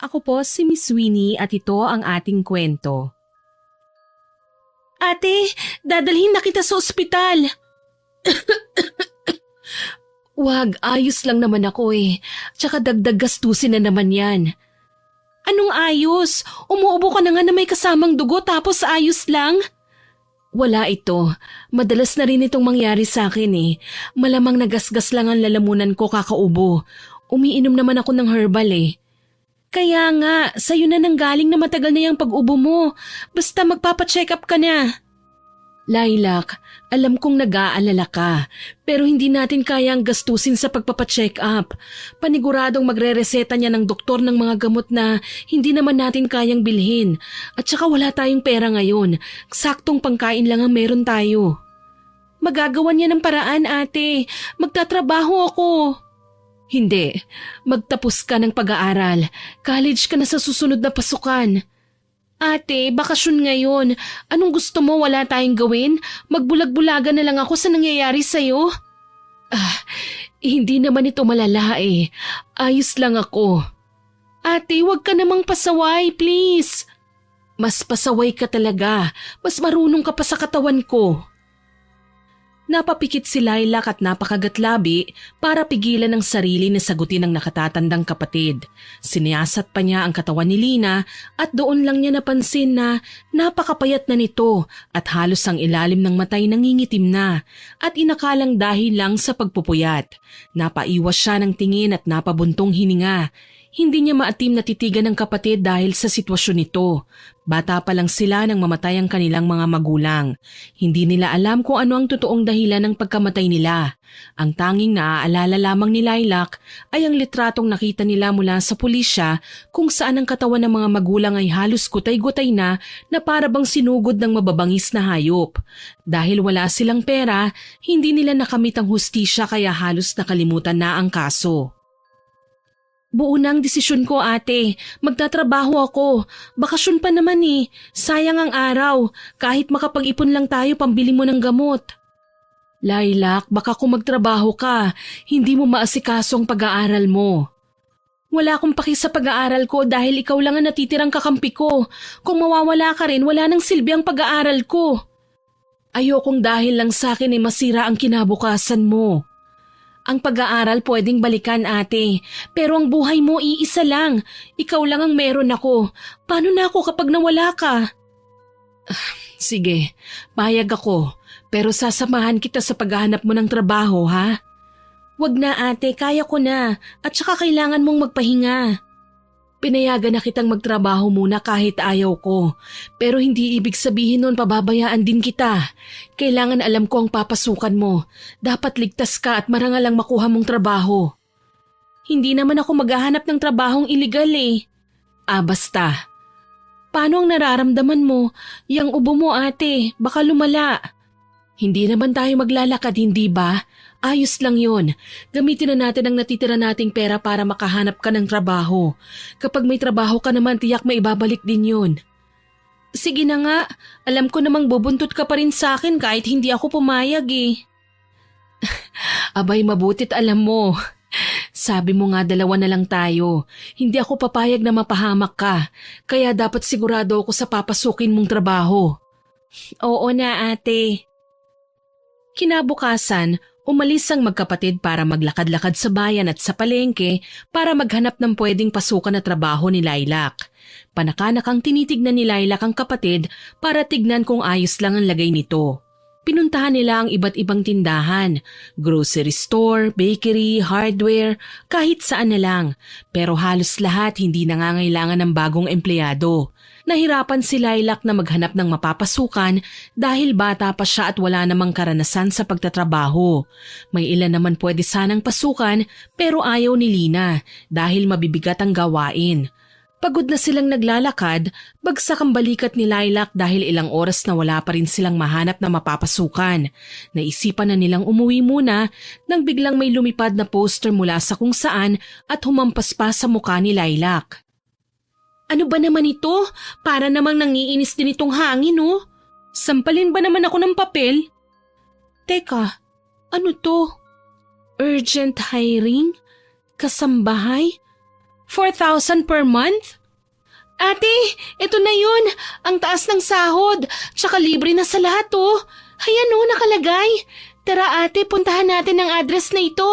Ako po si Miss Winnie at ito ang ating kwento. Ate, dadalhin na kita sa ospital. Wag, ayos lang naman ako eh. Tsaka dagdag gastusin na naman yan. Anong ayos? Umuubo ka na nga na may kasamang dugo tapos ayos lang? Wala ito. Madalas na rin itong mangyari sa akin eh. Malamang nagasgas lang ang lalamunan ko kakaubo. Umiinom naman ako ng herbal eh. Kaya nga, sa'yo na nanggaling na matagal na yung pag-ubo mo. Basta magpapacheck up ka na. Lilac, alam kong nag-aalala ka, pero hindi natin kayang gastusin sa pagpapacheck up. Paniguradong magre-reseta niya ng doktor ng mga gamot na hindi naman natin kayang bilhin. At saka wala tayong pera ngayon. Saktong pangkain lang ang meron tayo. Magagawan niya ng paraan, ate. Magtatrabaho ako. Hindi. Magtapos ka ng pag-aaral. College ka na sa susunod na pasukan. Ate, bakasyon ngayon. Anong gusto mo wala tayong gawin? Magbulag-bulagan na lang ako sa nangyayari sa'yo? Hindi naman ito malala eh. Ayos lang ako. Ate, wag ka namang pasaway, please. Mas pasaway ka talaga. Mas marunong ka pa sa katawan ko. Napapikit si Lilac at napakagatlabi para pigilan ang sarili na sagutin ng nakatatandang kapatid. Siniyasat pa niya ang katawan ni Lina at doon lang niya napansin na napakapayat na nito at halos ang ilalim ng matay nangingitim na at inakalang dahil lang sa pagpupuyat. Napaiwas siya ng tingin at napabuntong hininga. Hindi niya maatim na titigan ng kapatid dahil sa sitwasyon nito. Bata pa lang sila nang mamatay ang kanilang mga magulang. Hindi nila alam kung ano ang totoong dahilan ng pagkamatay nila. Ang tanging naaalala lamang ni Lilac ay ang litratong nakita nila mula sa pulisya kung saan ang katawan ng mga magulang ay halos gutay-gutay na para bang sinugod ng mababangis na hayop. Dahil wala silang pera, hindi nila nakamit ang hustisya kaya halos nakalimutan na ang kaso. Buo na ang desisyon ko, ate. Magtatrabaho ako. Bakasyon pa naman eh. Sayang ang araw. Kahit makapag-ipon lang tayo pambili mo ng gamot. Lilac, baka kung magtrabaho ka, hindi mo maasikaso ang pag-aaral mo. Wala akong paki sa pag-aaral ko dahil ikaw lang ang natitirang kakampi ko. Kung mawawala ka rin, wala nang silbi ang pag-aaral ko. Ayokong dahil lang sa akin ay masira ang kinabukasan mo. Ang pag-aaral pwedeng balikan, ate. Pero ang buhay mo iisa lang. Ikaw lang ang meron ako. Paano na ako kapag nawala ka? Sige, payag ako. Pero sasamahan kita sa paghahanap mo ng trabaho, ha? Wag na, ate. Kaya ko na. At saka kailangan mong magpahinga. Pinayagan na kitang magtrabaho muna kahit ayaw ko. Pero hindi ibig sabihin nun pababayaan din kita. Kailangan alam ko ang papasukan mo. Dapat ligtas ka at marangal ang makuha mong trabaho. Hindi naman ako maghahanap ng trabahong iligal eh. Basta. Paano ang nararamdaman mo? Yang ubo mo, ate. Baka lumala. Hindi naman tayo maglalakad, hindi ba? Ayos lang yon. Gamitin na natin ang natitira nating pera para makahanap ka ng trabaho. Kapag may trabaho ka naman, tiyak may ibabalik din yon. Sige na nga, alam ko namang bubuntot ka pa rin sa akin kahit hindi ako pumayag eh. Abay, mabutit alam mo. Sabi mo nga 2 na lang tayo. Hindi ako papayag na mapahamak ka. Kaya dapat sigurado ako sa papasukin mong trabaho. Oo na, ate. Kinabukasan, umalis ang magkapatid para maglakad-lakad sa bayan at sa palengke para maghanap ng pwedeng pasukan na trabaho ni Lilac. Panakanakang tinitignan ni Lilac ang kapatid para tignan kung ayos lang ang lagay nito. Pinuntahan nila ang iba't ibang tindahan, grocery store, bakery, hardware, kahit saan na lang. Pero halos lahat hindi nangangailangan ng bagong empleyado. Nahirapan si Lilac na maghanap ng mapapasukan dahil bata pa siya at wala namang karanasan sa pagtatrabaho. May ilan naman pwede sanang pasukan pero ayaw ni Lina dahil mabibigat ang gawain. Pagod na silang naglalakad, bagsak ang balikat ni Lilac dahil ilang oras na wala pa rin silang mahanap na mapapasukan. Naisipan na nilang umuwi muna nang biglang may lumipad na poster mula sa kung saan at humampas pa sa mukha ni Lilac. Ano ba naman ito? Para namang nangiinis din itong hangin, oh. Sampalin ba naman ako ng papel? Teka, ano to? Urgent hiring? Kasambahay? 4,000 per month? Ate, ito na yun. Ang taas ng sahod. Tsaka libre na sa lahat oh. Ayan oh, nakalagay. Tara ate, puntahan natin ang address na ito.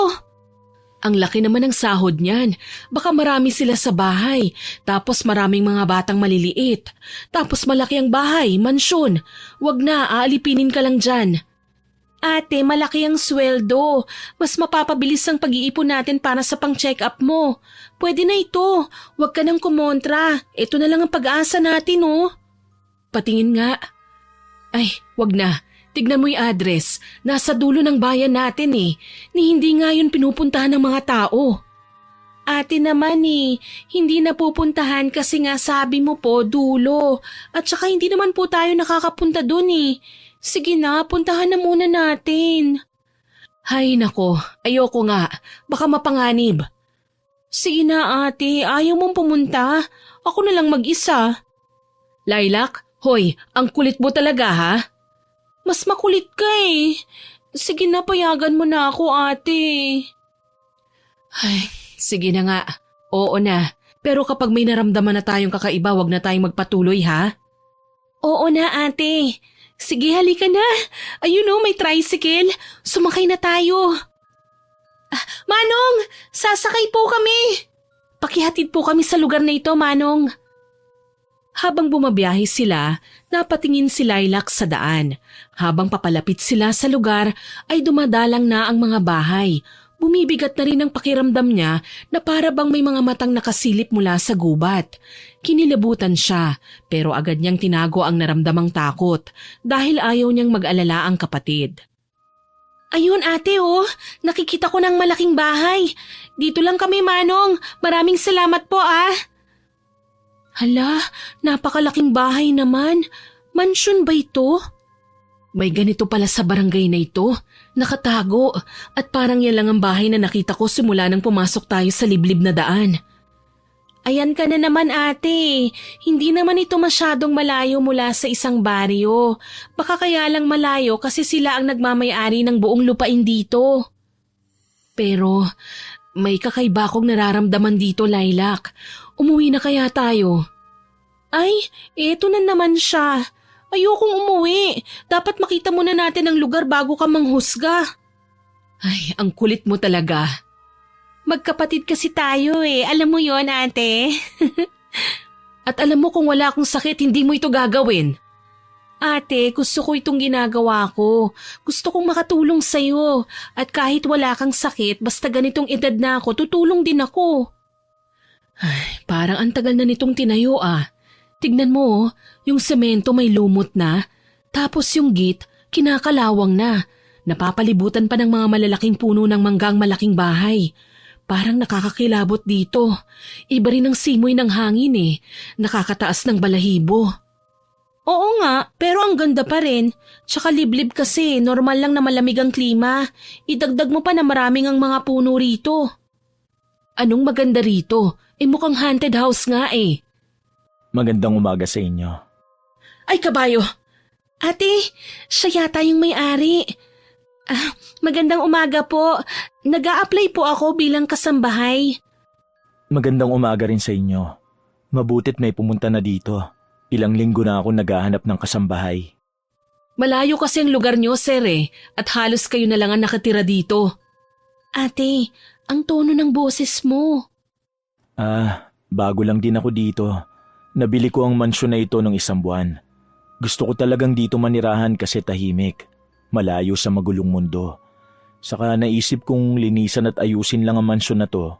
Ang laki naman ng sahod niyan. Baka marami sila sa bahay. Tapos maraming mga batang maliliit. Tapos malaki ang bahay, mansyon. Wag na, aalipinin ka lang dyan. Ate, malaki ang sweldo. Mas mapapabilis ang pag-iipon natin para sa pang-check-up mo. Pwede na ito. Huwag ka nang kumontra. Ito na lang ang pag-asa natin, oh. Patingin nga. Ay, wag na. Tignan mo yung address. Nasa dulo ng bayan natin eh. Ni hindi nga yun pinupuntahan ng mga tao. Ate naman eh, hindi na pupuntahan kasi nga sabi mo po dulo. At saka hindi naman po tayo nakakapunta dun eh. Sige na, puntahan na muna natin. Hay nako, ayoko nga. Baka mapanganib. Sige na ate, ayaw mong pumunta. Ako na lang mag-isa. Lilac, hoy, ang kulit mo talaga ha? Mas makulit ka eh. Sige na, payagan mo na ako ate. Ay, sige na nga. Oo na. Pero kapag may naramdaman na tayong kakaiba, wag na tayong magpatuloy ha? Oo na ate. Sige, halika na. Ayun oh, may tricycle. Sumakay na tayo. Manong, sasakay po kami. Pakihatid po kami sa lugar na ito, Manong. Habang bumabiyahe sila, napatingin si Lilac sa daan. Habang papalapit sila sa lugar, ay dumadalang na ang mga bahay. Bumibigat na rin ang pakiramdam niya na para bang may mga matang nakasilip mula sa gubat. Kinilabutan siya pero agad niyang tinago ang naramdamang takot dahil ayaw niyang mag-alala ang kapatid. Ayun ate oh, nakikita ko ng malaking bahay. Dito lang kami Manong, maraming salamat po ah. Hala, napakalaking bahay naman. Mansyon ba ito? May ganito pala sa barangay na ito. Nakatago at parang yan lang ang bahay na nakita ko simula nang pumasok tayo sa liblib na daan. Ayan ka na naman ate. Hindi naman ito masyadong malayo mula sa isang baryo. Baka kaya lang malayo kasi sila ang nagmamay-ari ng buong lupain dito. Pero may kakaiba akong nararamdaman dito, Lilac. Umuwi na kaya tayo? Ay, eto na naman siya. Ayokong umuwi. Dapat makita muna natin ang lugar bago ka manghusga. Ay, ang kulit mo talaga. Magkapatid kasi tayo eh. Alam mo yon ate. At alam mo kung wala akong sakit, hindi mo ito gagawin. Ate, gusto ko itong ginagawa ko. Gusto kong makatulong sa'yo. At kahit wala kang sakit, basta ganitong edad na ako, tutulong din ako. Ay, parang ang tagal na nitong tinayo ah. Tignan mo, yung semento may lumot na, tapos yung git, kinakalawang na. Napapalibutan pa ng mga malalaking puno ng manggang malaking bahay. Parang nakakakilabot dito. Iba rin ang simoy ng hangin eh. Nakakataas ng balahibo. Oo nga, pero ang ganda pa rin. Tsaka liblib kasi, normal lang na malamig ang klima. Idagdag mo pa na maraming ang mga puno rito. Anong maganda rito? Mukhang haunted house nga eh. Magandang umaga sa inyo. Ay, kabayo! Ate, siya yata yung may-ari. Magandang umaga po. Nag-a-apply po ako bilang kasambahay. Magandang umaga rin sa inyo. Mabutit may pumunta na dito. Ilang linggo na ako naghahanap ng kasambahay. Malayo kasi ang lugar niyo, sir eh. At halos kayo na lang ang nakatira dito. Ate, ang tono ng boses mo. Bago lang din ako dito. Nabili ko ang mansyon na ito ng 1 buwan. Gusto ko talagang dito manirahan kasi tahimik. Malayo sa magulong mundo. Saka naisip kong linisan at ayusin lang ang mansyon na to.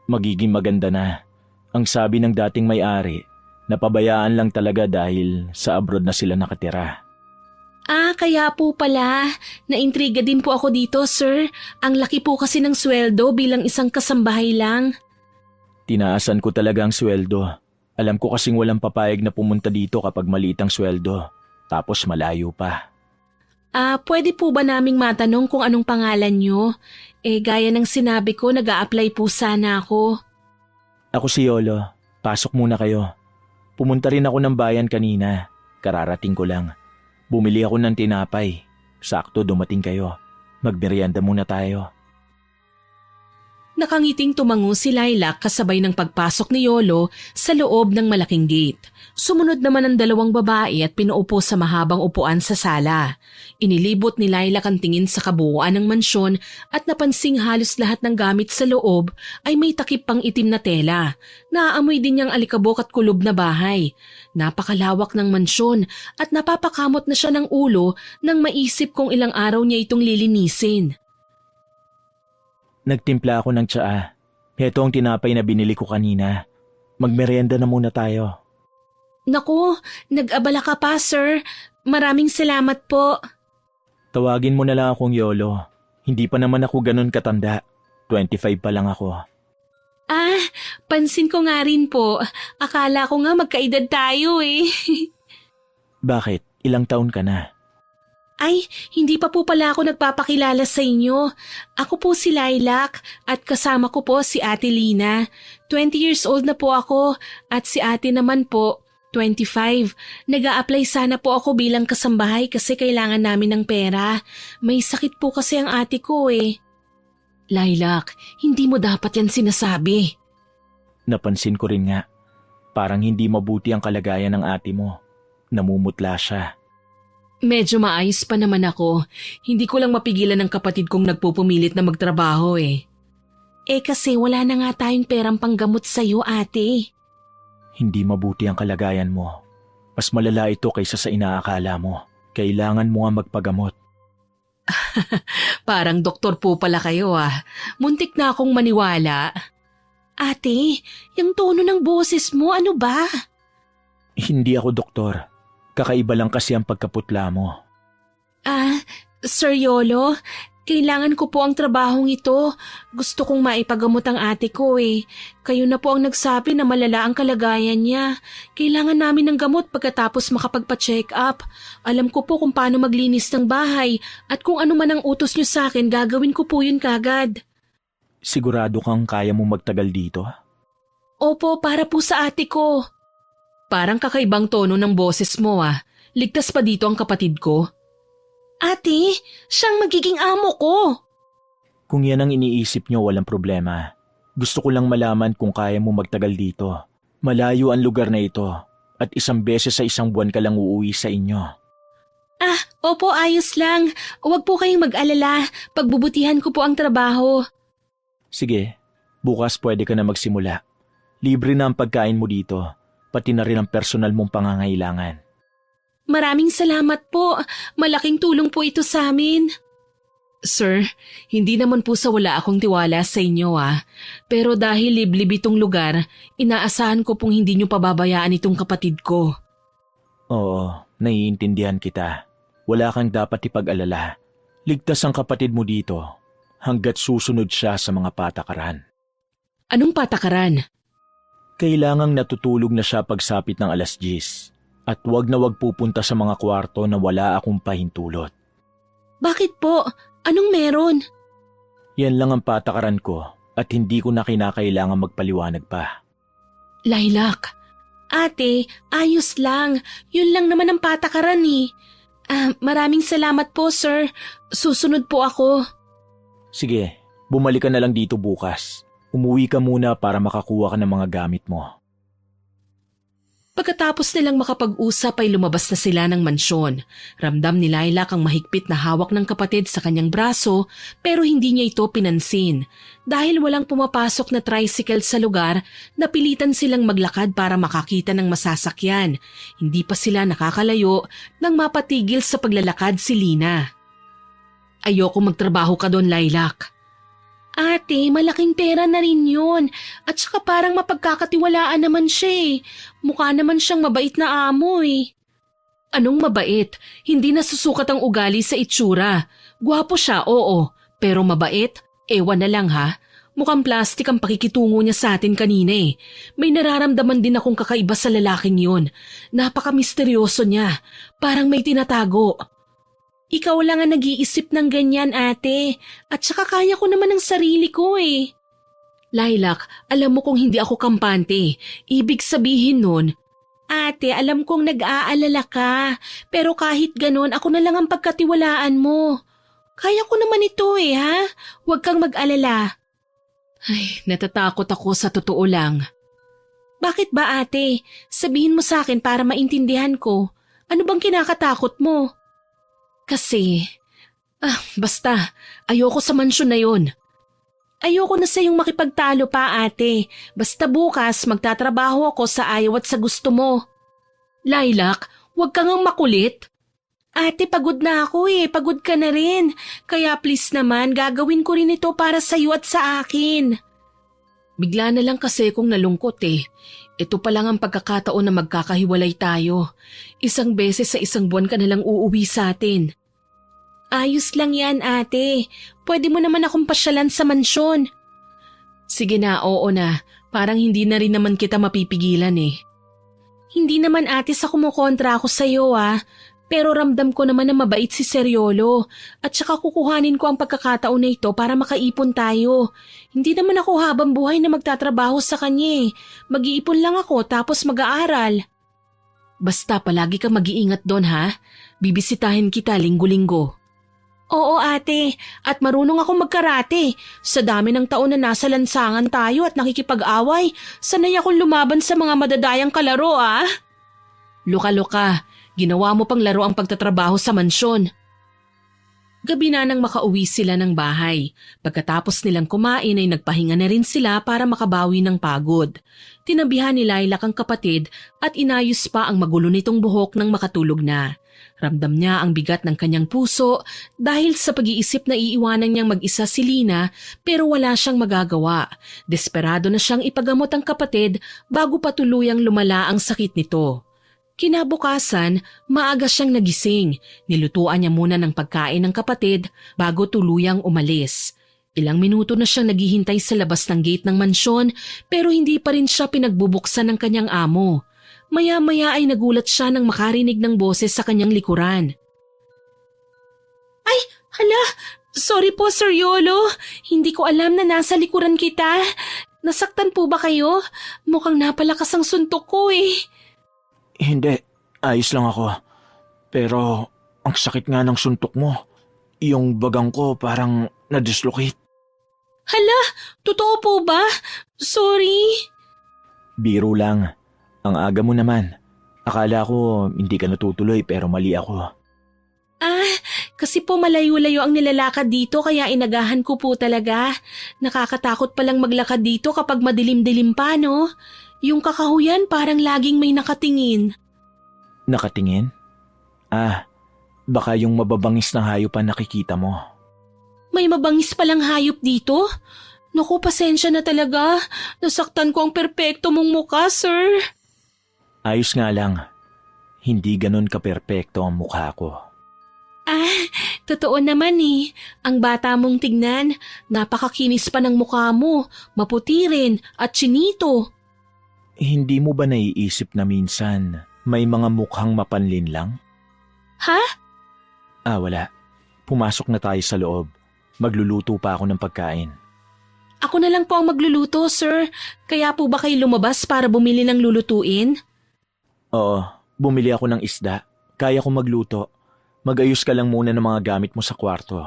Magiging maganda na. Ang sabi ng dating may-ari, napabayaan lang talaga dahil sa abroad na sila nakatira. Kaya po pala. Naintriga din po ako dito, sir. Ang laki po kasi ng sweldo bilang isang kasambahay lang. Tinaasan ko talaga ang sweldo. Alam ko kasing walang papayag na pumunta dito kapag maliit ang sweldo. Tapos malayo pa. Pwede po ba naming matanong kung anong pangalan nyo? Gaya ng sinabi ko, nag-a-apply po sana ako. Ako si Yolo. Pasok muna kayo. Pumunta rin ako ng bayan kanina. Kararating ko lang. Bumili ako ng tinapay. Sakto dumating kayo. Magmerienda muna tayo. Nakangiting tumango si Lilac kasabay ng pagpasok ni Yolo sa loob ng malaking gate. Sumunod naman ang dalawang babae at pinaupo sa mahabang upuan sa sala. Inilibot ni Lilac ang tingin sa kabuuan ng mansyon at napansing halos lahat ng gamit sa loob ay may takip pang itim na tela. Naaamoy din niyang alikabok at kulob na bahay. Napakalawak ng mansyon at napapakamot na siya ng ulo nang maisip kung ilang araw niya itong lilinisin. Nagtimpla ako ng tsaa. Heto ang tinapay na binili ko kanina. Magmerienda na muna tayo. Naku, nag-abala ka pa, sir. Maraming salamat po. Tawagin mo na lang akong Yolo. Hindi pa naman ako ganun katanda. 25 pa lang ako. Ah, pansin ko nga rin po. Akala ko nga magkaedad tayo eh. Bakit? Ilang taon ka na? Ay, hindi pa po pala ako nagpapakilala sa inyo. Ako po si Lilac at kasama ko po si Ate Lina. 20 years old na po ako at si ate naman po, 25. Nag-a-apply sana po ako bilang kasambahay kasi kailangan namin ng pera. May sakit po kasi ang ate ko eh. Lilac, hindi mo dapat yan sinasabi. Napansin ko rin nga. Parang hindi mabuti ang kalagayan ng ate mo. Namumutla siya. Medyo maayos pa naman ako. Hindi ko lang mapigilan ng kapatid kong nagpupumilit na magtrabaho eh. Eh kasi wala na nga tayong perang panggamot sa'yo, ate. Hindi mabuti ang kalagayan mo. Mas malala ito kaysa sa inaakala mo. Kailangan mo nga magpagamot. Parang doktor po pala kayo ah. Muntik na akong maniwala. Ate, yung tono ng boses mo, ano ba? Hindi ako doktor. Kakaiba lang kasi ang pagkaputla mo. Sir Yolo, kailangan ko po ang trabahong ito. Gusto kong maipagamot ang ate ko eh. Kayo na po ang nagsabi na malala ang kalagayan niya. Kailangan namin ng gamot pagkatapos makapagpa-check up. Alam ko po kung paano maglinis ng bahay at kung ano man ang utos niyo sa akin, gagawin ko po yun kagad. Sigurado kang kaya mo magtagal dito? Opo, para po sa ate ko. Parang kakaibang tono ng boses mo ah. Ligtas pa dito ang kapatid ko. Ate, siyang magiging amo ko. Kung yan ang iniisip nyo, walang problema. Gusto ko lang malaman kung kaya mo magtagal dito. Malayo ang lugar na ito at isang beses sa isang buwan ka lang uuwi sa inyo. Opo, ayos lang. Huwag po kayong mag-alala. Pagbubutihan ko po ang trabaho. Sige, bukas pwede ka na magsimula. Libre na ang pagkain mo dito. Pati na rin ang personal mong pangangailangan. Maraming salamat po. Malaking tulong po ito sa amin. Sir, hindi naman po sa wala akong tiwala sa inyo ah. Pero dahil liblib itong lugar, inaasahan ko pong hindi nyo pababayaan itong kapatid ko. Oo, naiintindihan kita. Wala kang dapat ipag-alala. Ligtas ang kapatid mo dito hanggat susunod siya sa mga patakaran. Anong patakaran? Kailangang natutulog na siya pagsapit ng 10:00 at wag na wag pupunta sa mga kwarto na wala akong pahintulot. Bakit po? Anong meron? Yan lang ang patakaran ko at hindi ko na kinakailangan magpaliwanag pa. Lilac, ate, ayos lang. Yun lang naman ang patakaran eh. Maraming salamat po, sir. Susunod po ako. Sige, bumalik ka na lang dito bukas. Umuwi ka muna para makakuha ka ng mga gamit mo. Pagkatapos nilang makapag-usap ay lumabas na sila ng mansyon. Ramdam ni Lilac ang mahigpit na hawak ng kapatid sa kanyang braso pero hindi niya ito pinansin. Dahil walang pumapasok na tricycle sa lugar, napilitan silang maglakad para makakita ng masasakyan. Hindi pa sila nakakalayo nang mapatigil sa paglalakad si Lina. Ayoko magtrabaho ka doon, Lilac. Ate, malaking pera na rin yun. At saka parang mapagkakatiwalaan naman siya eh. Mukha naman siyang mabait na amo eh. Anong mabait? Hindi nasusukat ang ugali sa itsura. Gwapo siya, oo. Pero mabait? Ewan na lang ha. Mukhang plastic ang pakikitungo niya sa atin kanina eh. May nararamdaman din akong kakaiba sa lalaking yun. Napaka-misteryoso niya. Parang may tinatago. Ikaw lang ang nag-iisip ng ganyan, ate. At saka kaya ko naman ang sarili ko eh. Lilac, alam mo kung hindi ako kampante. Ibig sabihin nun, ate, alam kong nag-aalala ka. Pero kahit ganon, ako na lang ang pagkatiwalaan mo. Kaya ko naman ito eh, ha? Huwag kang mag-alala. Ay, natatakot ako sa totoo lang. Bakit ba ate? Sabihin mo sa akin para maintindihan ko. Ano bang kinakatakot mo? Kasi, basta, ayoko sa mansyon na yon. Ayoko na sa iyong makipagtalo pa ate. Basta bukas magtatrabaho ako sa ayaw at sa gusto mo. Lilac, huwag kang makulit. Ate, pagod na ako pagod ka na rin. Kaya please naman, gagawin ko rin ito para sa iyo at sa akin. Bigla na lang kasi kung nalungkot Ito pa lang ang pagkakataon na magkakahiwalay tayo. Isang beses sa isang buwan ka na lang uuwi sa atin. Ayos lang yan ate. Pwede mo naman akong pasyalan sa mansyon. Sige na, oo na. Parang hindi na rin naman kita mapipigilan Hindi naman ate sa kumukontra ako sa iyo Pero ramdam ko naman na mabait si Seriolo at saka kukuhanin ko ang pagkakataon na ito para makaipon tayo. Hindi naman ako habang buhay na magtatrabaho sa kanya Mag-iipon lang ako tapos mag-aaral. Basta palagi ka mag-iingat doon Bibisitahin kita linggo-linggo. Oo ate, at marunong akong magkarate. Sa dami ng taon na nasa lansangan tayo at nakikipag-away, sanay akong lumaban sa mga madadayang kalaro Luka-luka. Ginawa mo pang laro ang pagtatrabaho sa mansyon. Gabi na nang makauwi sila ng bahay. Pagkatapos nilang kumain ay nagpahinga na rin sila para makabawi ng pagod. Tinabihan ni Lilac ang kapatid at inayos pa ang magulo nitong buhok nang makatulog na. Ramdam niya ang bigat ng kanyang puso dahil sa pag-iisip na iiwanan niyang mag-isa si Lina pero wala siyang magagawa. Desperado na siyang ipagamot ang kapatid bago pa tuluyang lumala ang sakit nito. Kinabukasan, maaga siyang nagising. Nilutuan niya muna ng pagkain ng kapatid bago tuluyang umalis. Ilang minuto na siyang naghihintay sa labas ng gate ng mansyon pero hindi pa rin siya pinagbubuksan ng kanyang amo. Maya-maya ay nagulat siya nang makarinig ng boses sa kanyang likuran. Ay, hala! Sorry po, Sir Yolo. Hindi ko alam na nasa likuran kita. Nasaktan po ba kayo? Mukhang napalakas ang suntok ko Hindi, ayos lang ako. Pero ang sakit nga ng suntok mo. Yung bagang ko parang na-dislocate. Hala, totoo po ba? Sorry. Biro lang. Ang aga mo naman. Akala ko hindi ka natutuloy pero mali ako. Kasi po malayo-layo ang nilalakad dito kaya inagahan ko po talaga. Nakakatakot palang maglakad dito kapag madilim-dilim pa, no? Yung kakahuyan parang laging may nakatingin. Nakatingin? Baka yung mababangis na hayop ang nakikita mo. May mabangis palang hayop dito? Naku, pasensya na talaga. Nasaktan ko ang perpekto mong mukha, sir. Ayos nga lang. Hindi ganun ka-perpekto ang mukha ko. Totoo naman Ang bata mong tignan, napakakinis pa ng mukha mo, maputi rin at chinito. Hindi mo ba naiisip na minsan may mga mukhang mapanlin lang? Ha? Wala. Pumasok na tayo sa loob. Magluluto pa ako ng pagkain. Ako na lang po ang magluluto, sir. Kaya po ba kayo lumabas para bumili ng lulutuin? Oo, bumili ako ng isda. Kaya ko magluto. Magayos ka lang muna ng mga gamit mo sa kwarto.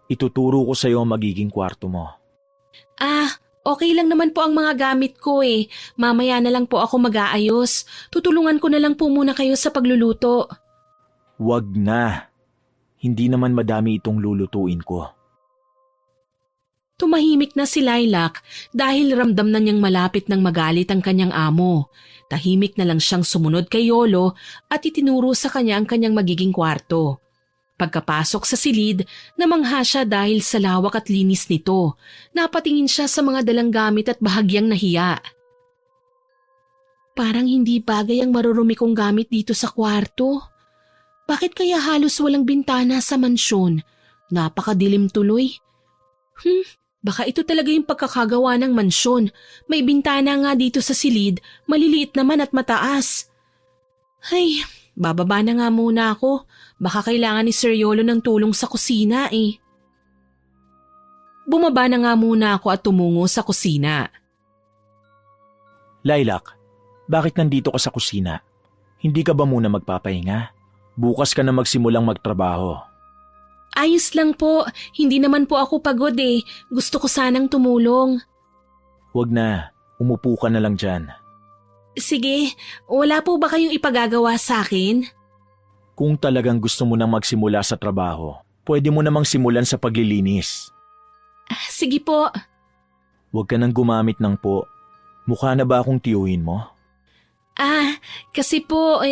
Ituturo ko sa iyo ang magiging kwarto mo. Okay lang naman po ang mga gamit ko Mamaya na lang po ako mag-aayos. Tutulungan ko na lang po muna kayo sa pagluluto. Wag na. Hindi naman madami itong lulutuin ko. Tumahimik na si Lilac dahil ramdam na niyang malapit ng magalit ang kanyang amo. Tahimik na lang siyang sumunod kay Yolo at itinuro sa kanya ang kanyang magiging kwarto. Pagkapasok sa silid, namangha siya dahil sa lawak at linis nito. Napatingin siya sa mga dalang gamit at bahagyang nahiya. Parang hindi bagay ang marurumi kong gamit dito sa kwarto. Bakit kaya halos walang bintana sa mansyon? Napakadilim tuloy. Baka ito talaga yung pagkakagawa ng mansyon. May bintana nga dito sa silid, maliliit naman at mataas. Ay, bababa na nga muna ako. Baka kailangan ni Sir Yolo ng tulong sa kusina Bumaba na nga muna ako at tumungo sa kusina. Lilac, bakit nandito ka sa kusina? Hindi ka ba muna magpapahinga? Bukas ka na magsimulang magtrabaho. Ayos lang po, hindi naman po ako pagod Gusto ko sanang tumulong. Wag na, umupo ka na lang dyan. Sige, wala po ba kayong ipagagawa sa akin? Kung talagang gusto mo nang magsimula sa trabaho, pwede mo namang simulan sa paglilinis. Sige po. Huwag ka nang gumamit ng po. Mukha na ba akong tiyuhin mo? Kasi po,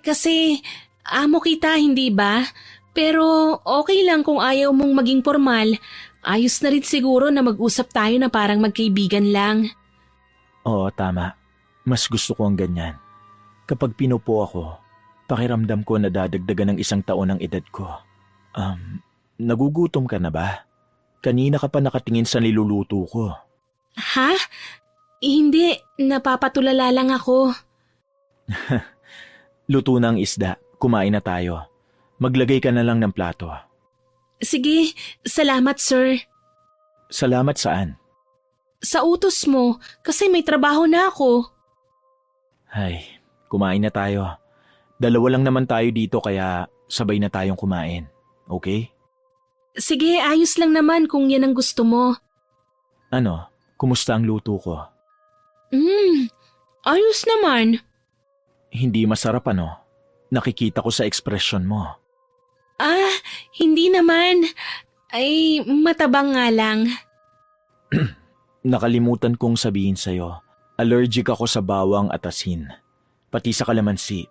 kasi amo kita, hindi ba? Pero okay lang kung ayaw mong maging formal. Ayos na rin siguro na mag-usap tayo na parang magkaibigan lang. Oo, tama. Mas gusto ko ang ganyan. Kapag pinupo ako, pakiramdam ko na dadagdagan ng 1 taon ang edad ko. Nagugutom ka na ba? Kanina ka pa nakatingin sa niluluto ko. Ha? Hindi, napapatulala lang ako. Luto na ang isda. Kumain na tayo. Maglagay ka na lang ng plato. Sige, salamat sir. Salamat saan? Sa utos mo, kasi may trabaho na ako. Ay, kumain na tayo. 2 lang naman tayo dito kaya sabay na tayong kumain. Okay? Sige, ayos lang naman kung yan ang gusto mo. Ano? Kumusta ang luto ko? Ayos naman. Hindi masarap ano? Nakikita ko sa ekspresyon mo. Hindi naman. Ay, matabang nga lang. Nakalimutan kong sabihin sa'yo, allergic ako sa bawang at asin. Pati sa kalamansi.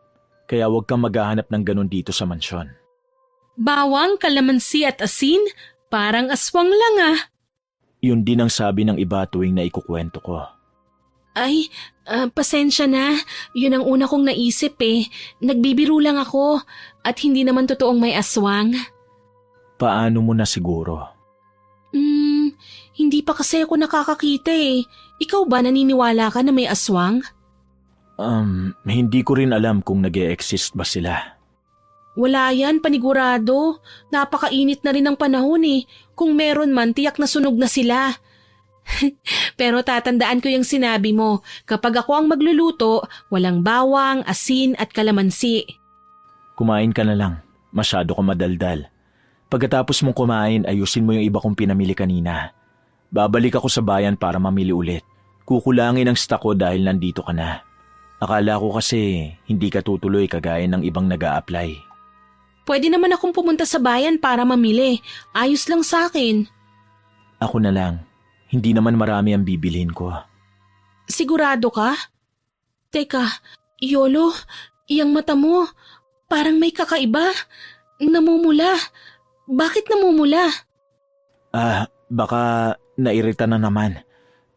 Kaya huwag kang maghahanap ng ganun dito sa mansyon. Bawang, kalamansi at asin? Parang aswang lang ah. Yun din ang sabi ng iba tuwing naikukwento ko. Ay, pasensya na. Yun ang una kong naisip eh. Nagbibiro lang ako at hindi naman totoong may aswang. Paano mo na siguro? Hindi pa kasi ako nakakakita eh. Ikaw ba naniniwala ka na may aswang? Hindi ko rin alam kung nag-e-exist ba sila. Wala yan, panigurado. Napakainit na rin ang panahon eh. Kung meron man, tiyak na sunog na sila. Pero tatandaan ko yung sinabi mo, kapag ako ang magluluto, walang bawang, asin at kalamansi. Kumain ka na lang. Masyado ka madaldal. Pagkatapos mong kumain, ayusin mo yung iba kong pinamili kanina. Babalik ako sa bayan para mamili ulit. Kukulangin ang stock ko dahil nandito ka na. Akala ko kasi hindi ka tutuloy kagaya ng ibang nag-a-apply. Pwede naman akong pumunta sa bayan para mamili. Ayos lang sa akin. Ako na lang. Hindi naman marami ang bibilhin ko. Sigurado ka? Teka, Yolo, iyang mata mo, parang may kakaiba. Namumula. Bakit namumula? Baka nairita na naman.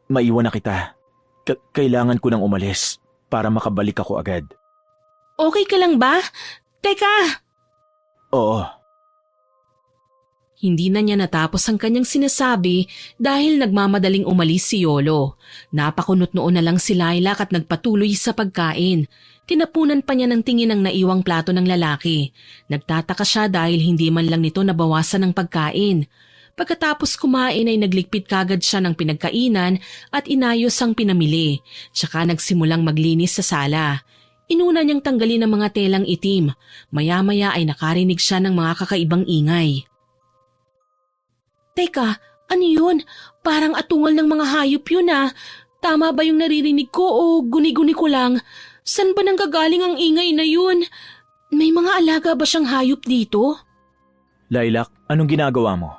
Maiwan na kita. Kailangan ko nang umalis para makabalik ako agad. Okay ka lang ba? Teka! Oo. Hindi na niya natapos ang kanyang sinasabi dahil nagmamadaling umalis si Yolo. Napakunot noon na lang si Lilac at nagpatuloy sa pagkain. Tinapunan pa niya ng tingin ang naiwang plato ng lalaki. Nagtataka siya dahil hindi man lang nito nabawasan ng pagkain. Pagkatapos kumain ay nagligpit kagad siya ng pinagkainan at inayos ang pinamili. Tsaka nagsimulang maglinis sa sala. Inuna niyang tanggalin ang mga telang itim. Maya-maya ay nakarinig siya ng mga kakaibang ingay. Teka, ano yun? Parang atungal ng mga hayop yun ah. Tama ba yung naririnig ko o guni-guni ko lang? San ba nanggagaling ang ingay na yun? May mga alaga ba siyang hayop dito? Lilac, anong ginagawa mo?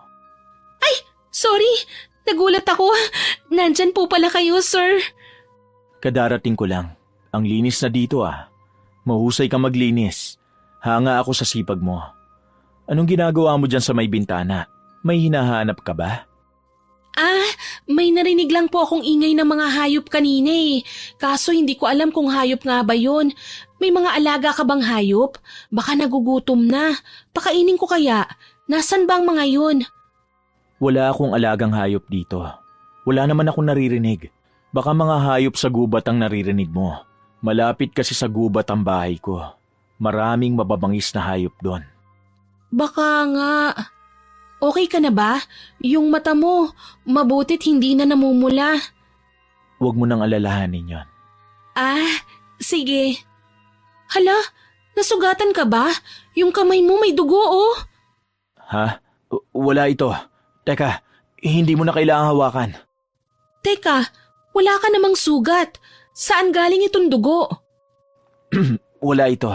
Ay, sorry. Nagulat ako. Nandyan po pala kayo, sir. Kadarating ko lang. Ang linis na dito ah. Mahusay ka maglinis. Hanga ako sa sipag mo. Anong ginagawa mo dyan sa may bintana? May hinahanap ka ba? May narinig lang po akong ingay ng mga hayop kanina eh. Kaso hindi ko alam kung hayop nga ba yun. May mga alaga ka bang hayop? Baka nagugutom na. Pakainin ko kaya. Nasaan ba ang mga yun? Wala akong alagang hayop dito. Wala naman akong naririnig. Baka mga hayop sa gubat ang naririnig mo. Malapit kasi sa gubat ang bahay ko. Maraming mababangis na hayop doon. Baka nga. Okay ka na ba? Yung mata mo, mabutit hindi na namumula. Huwag mo nang alalahanin yon. Sige. Hala, nasugatan ka ba? Yung kamay mo may dugo oh. Ha? Wala ito. Teka, hindi mo na kailangang hawakan. Teka, wala ka namang sugat. Saan galing itong dugo? Wala ito.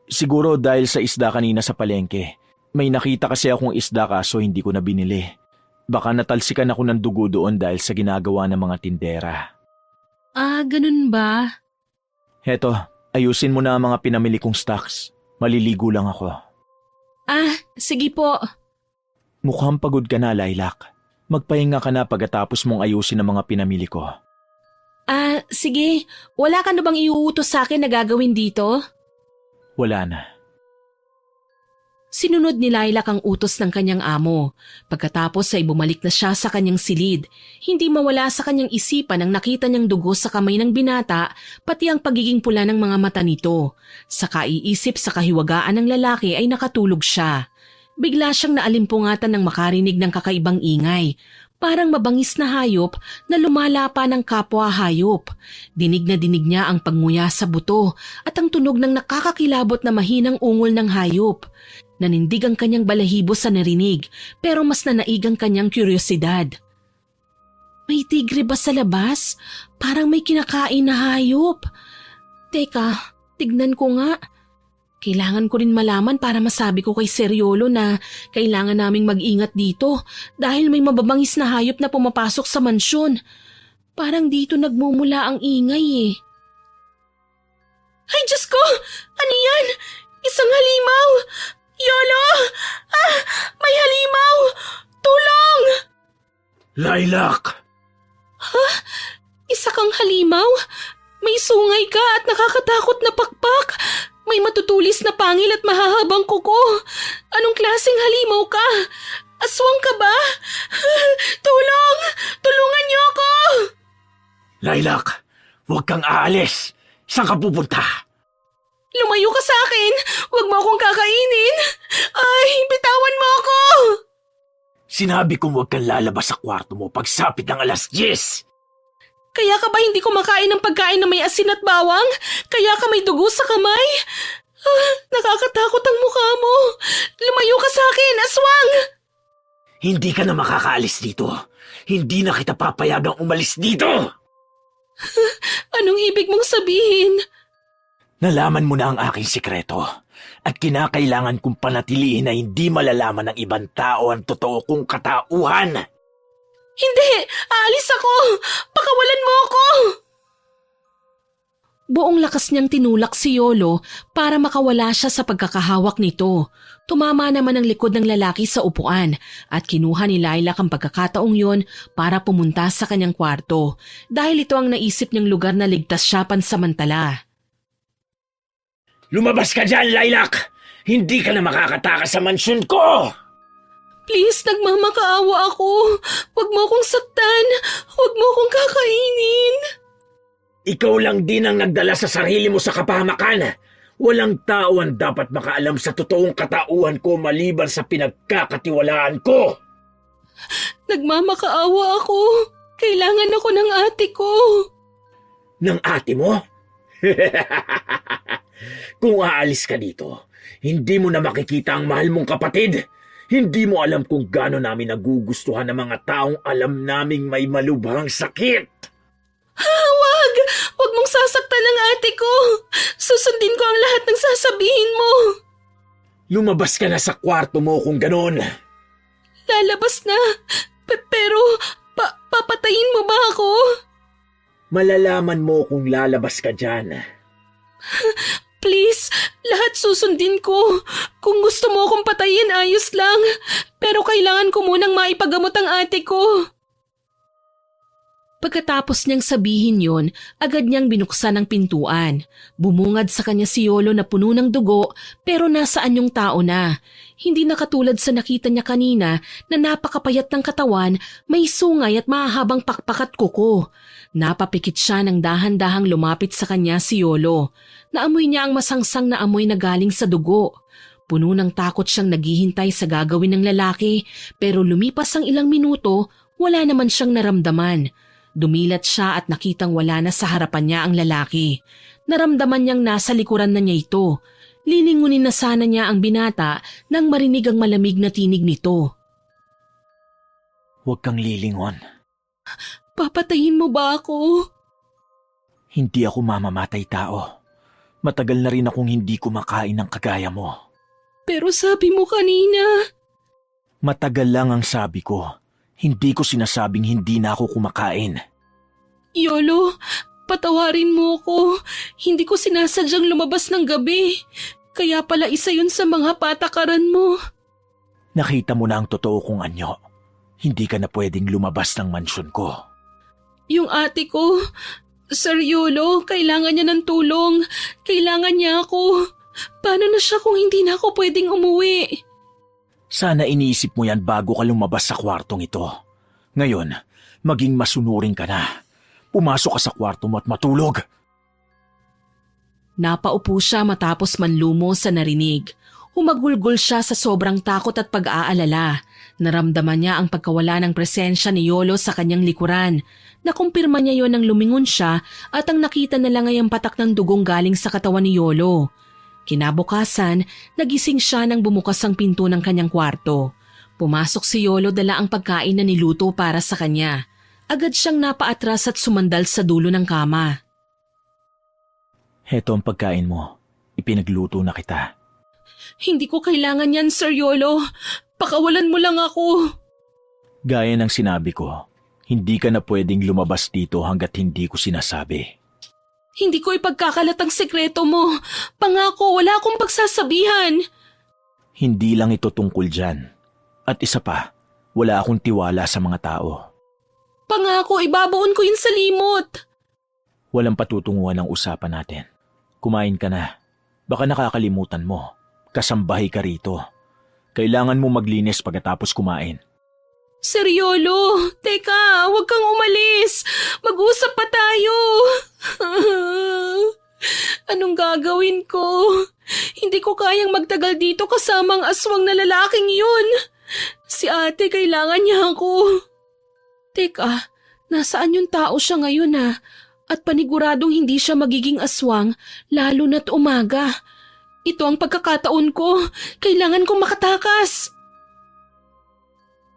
Siguro dahil sa isda kanina sa palengke. May nakita kasi akong isda kaso hindi ko na binili. Baka natalsikan ako ng dugo doon dahil sa ginagawa ng mga tindera. Ah, ganun ba? Heto, ayusin mo na ang mga pinamili kong stocks. Maliligo lang ako. Ah, sige po. Mukhang pagod ka na, Lilac. Magpahinga ka na pagkatapos mong ayusin ang mga pinamili ko. Ah, sige. Wala ka na bang iuutos sa akin na gagawin dito? Wala na. Sinunod ni Lilac ang utos ng kanyang amo. Pagkatapos ay bumalik na siya sa kanyang silid. Hindi mawala sa kanyang isipan ang nakita niyang dugo sa kamay ng binata, pati ang pagiging pula ng mga mata nito. Sa kaiisip sa kahiwagaan ng lalaki ay nakatulog siya. Bigla siyang naalimpungatan nang makarinig ng kakaibang ingay. Parang mabangis na hayop na lumalapa ng kapwa hayop. Dinig na dinig niya ang pagnguya sa buto at ang tunog ng nakakakilabot na mahinang ungol ng hayop. Nanindig ang kanyang balahibo sa narinig pero mas nanaig ang kanyang kuryosidad. May tigre ba sa labas? Parang may kinakain na hayop. Teka, tignan ko nga. Kailangan ko rin malaman para masabi ko kay Seriolo na kailangan naming mag-ingat dito dahil may mababangis na hayop na pumapasok sa mansyon. Parang dito nagmumula ang ingay eh. Ay, Diyos ko! Ano yan? Isang halimaw! Yolo! Ah! May halimaw! Tulong! Lilac! Ha? Isa kang halimaw? May sungay ka at nakakatakot na pakpak. May matutulis na pangil at mahahabang kuko. Anong klaseng halimaw ka? Aswang ka ba? Tulong! Tulungan niyo ako! Lilac, huwag kang aalis. Saan ka pupunta? Lumayo ka sa akin! Huwag mo akong kakainin! Ay, bitawan mo ako! Sinabi kong huwag kang lalabas sa kwarto mo pagsapit ng 10:00. Kaya ka ba hindi kumakain ng pagkain na may asin at bawang? Kaya ka may dugo sa kamay? Ah, nakakatakot ang mukha mo. Lumayo ka sa akin, aswang! Hindi ka na makakaalis dito. Hindi na kita papayagang umalis dito. Anong ibig mong sabihin? Nalaman mo na ang aking sikreto at kinakailangan kong panatilihin na hindi malalaman ng ibang tao ang totoo kong katauhan. Hindi! Aalis ako! Pakawalan mo ako! Buong lakas niyang tinulak si Yolo para makawala siya sa pagkakahawak nito. Tumama naman ang likod ng lalaki sa upuan at kinuha ni Lilac ang pagkakataong yon para pumunta sa kanyang kwarto dahil ito ang naisip niyang lugar na ligtas siya pansamantala. Lumabas ka dyan, Lilac! Hindi ka na makakatakas sa mansyon ko! Please, nagmamakaawa ako. Huwag mo akong saktan. Huwag mo akong kakainin. Ikaw lang din ang nagdala sa sarili mo sa kapahamakan. Walang tao ang dapat makaalam sa totoong katauhan ko maliban sa pinagkakatiwalaan ko. Nagmamakaawa ako. Kailangan ako ng ate ko. Ng ate mo? Kung aalis ka dito, hindi mo na makikita ang mahal mong kapatid. Hindi mo alam kung gaano namin nagugustuhan ng mga taong alam naming may malubhang sakit. Wag! Huwag mong sasaktan ang ate ko. Susundin ko ang lahat ng sasabihin mo. Lumabas ka na sa kwarto mo kung ganon. Lalabas na. Pero, papatayin mo ba ako? Malalaman mo kung lalabas ka dyan. Please, lahat susundin ko. Kung gusto mo akong patayin, ayos lang. Pero kailangan ko munang maipagamot ang ate ko. Pagkatapos niyang sabihin yon, agad niyang binuksan ang pintuan. Bumungad sa kanya si Yolo na puno ng dugo pero nasaan yung tao na. Hindi na katulad sa nakita niya kanina na napakapayat ng katawan, may sungay at mahahabang pakpak at kuko. Napapikit siya ng dahan-dahang lumapit sa kanya si Yolo. Naamoy niya ang masangsang na amoy na galing sa dugo. Puno ng takot siyang naghihintay sa gagawin ng lalaki pero lumipas ang ilang minuto, wala naman siyang naramdaman. Dumilat siya at nakitang wala na sa harapan niya ang lalaki. Naramdaman niyang nasa likuran na niya ito. Lilingunin na sana niya ang binata nang marinig ang malamig na tinig nito. Huwag kang lilingon. Papatayin mo ba ako? Hindi ako mamamatay tao. Matagal na rin akong hindi kumakain ng kagaya mo. Pero sabi mo kanina. Matagal lang ang sabi ko. Hindi ko sinasabing hindi na ako kumakain. Yolo, patawarin mo ko. Hindi ko sinasadyang lumabas ng gabi. Kaya pala isa yun sa mga patakaran mo. Nakita mo na ang totoo kong anyo. Hindi ka na pwedeng lumabas ng mansyon ko. Yung ate ko, Sir Yolo, kailangan niya ng tulong. Kailangan niya ako. Paano na siya kung hindi na ako pwedeng umuwi? Sana iniisip mo yan bago ka lumabas sa kwartong ito. Ngayon, maging masunurin ka na. Pumasok ka sa kwarto mo at matulog. Napaupo siya matapos manlumo sa narinig. Humagulgol siya sa sobrang takot at pag-aalala. Naramdaman niya ang pagkawala ng presensya ni Yolo sa kanyang likuran. Nakumpirma niya yon nang lumingon siya at ang nakita na lang ay ang patak ng dugong galing sa katawan ni Yolo. Kinabukasan, nagising siya nang bumukas ang pinto ng kanyang kwarto. Pumasok si Yolo, dala ang pagkain na niluto para sa kanya. Agad siyang napaatras at sumandal sa dulo ng kama. Heto ang pagkain mo. Ipinagluto na kita. Hindi ko kailangan yan, Sir Yolo. Pakawalan mo lang ako. Gaya ng sinabi ko, hindi ka na pwedeng lumabas dito hanggat hindi ko sinasabi. Hindi ko ipagkakalat ang sekreto mo. Pangako, wala akong pagsasabihan. Hindi lang ito tungkol dyan. At isa pa, wala akong tiwala sa mga tao. Pangako, ibabaon ko yun sa limot. Walang patutunguhan ang usapan natin. Kumain ka na. Baka nakakalimutan mo. Kasambahay ka rito. Kailangan mo maglinis pagkatapos kumain. Sir Yolo, teka, huwag kang umalis. Mag-usap pa tayo. Anong gagawin ko? Hindi ko kayang magtagal dito kasama ang aswang na lalaking yun. Si ate, kailangan niya ako. Teka, nasaan yung tao siya ngayon At paniguradong hindi siya magiging aswang, lalo na't umaga. Ito ang pagkakataon ko. Kailangan kong makatakas.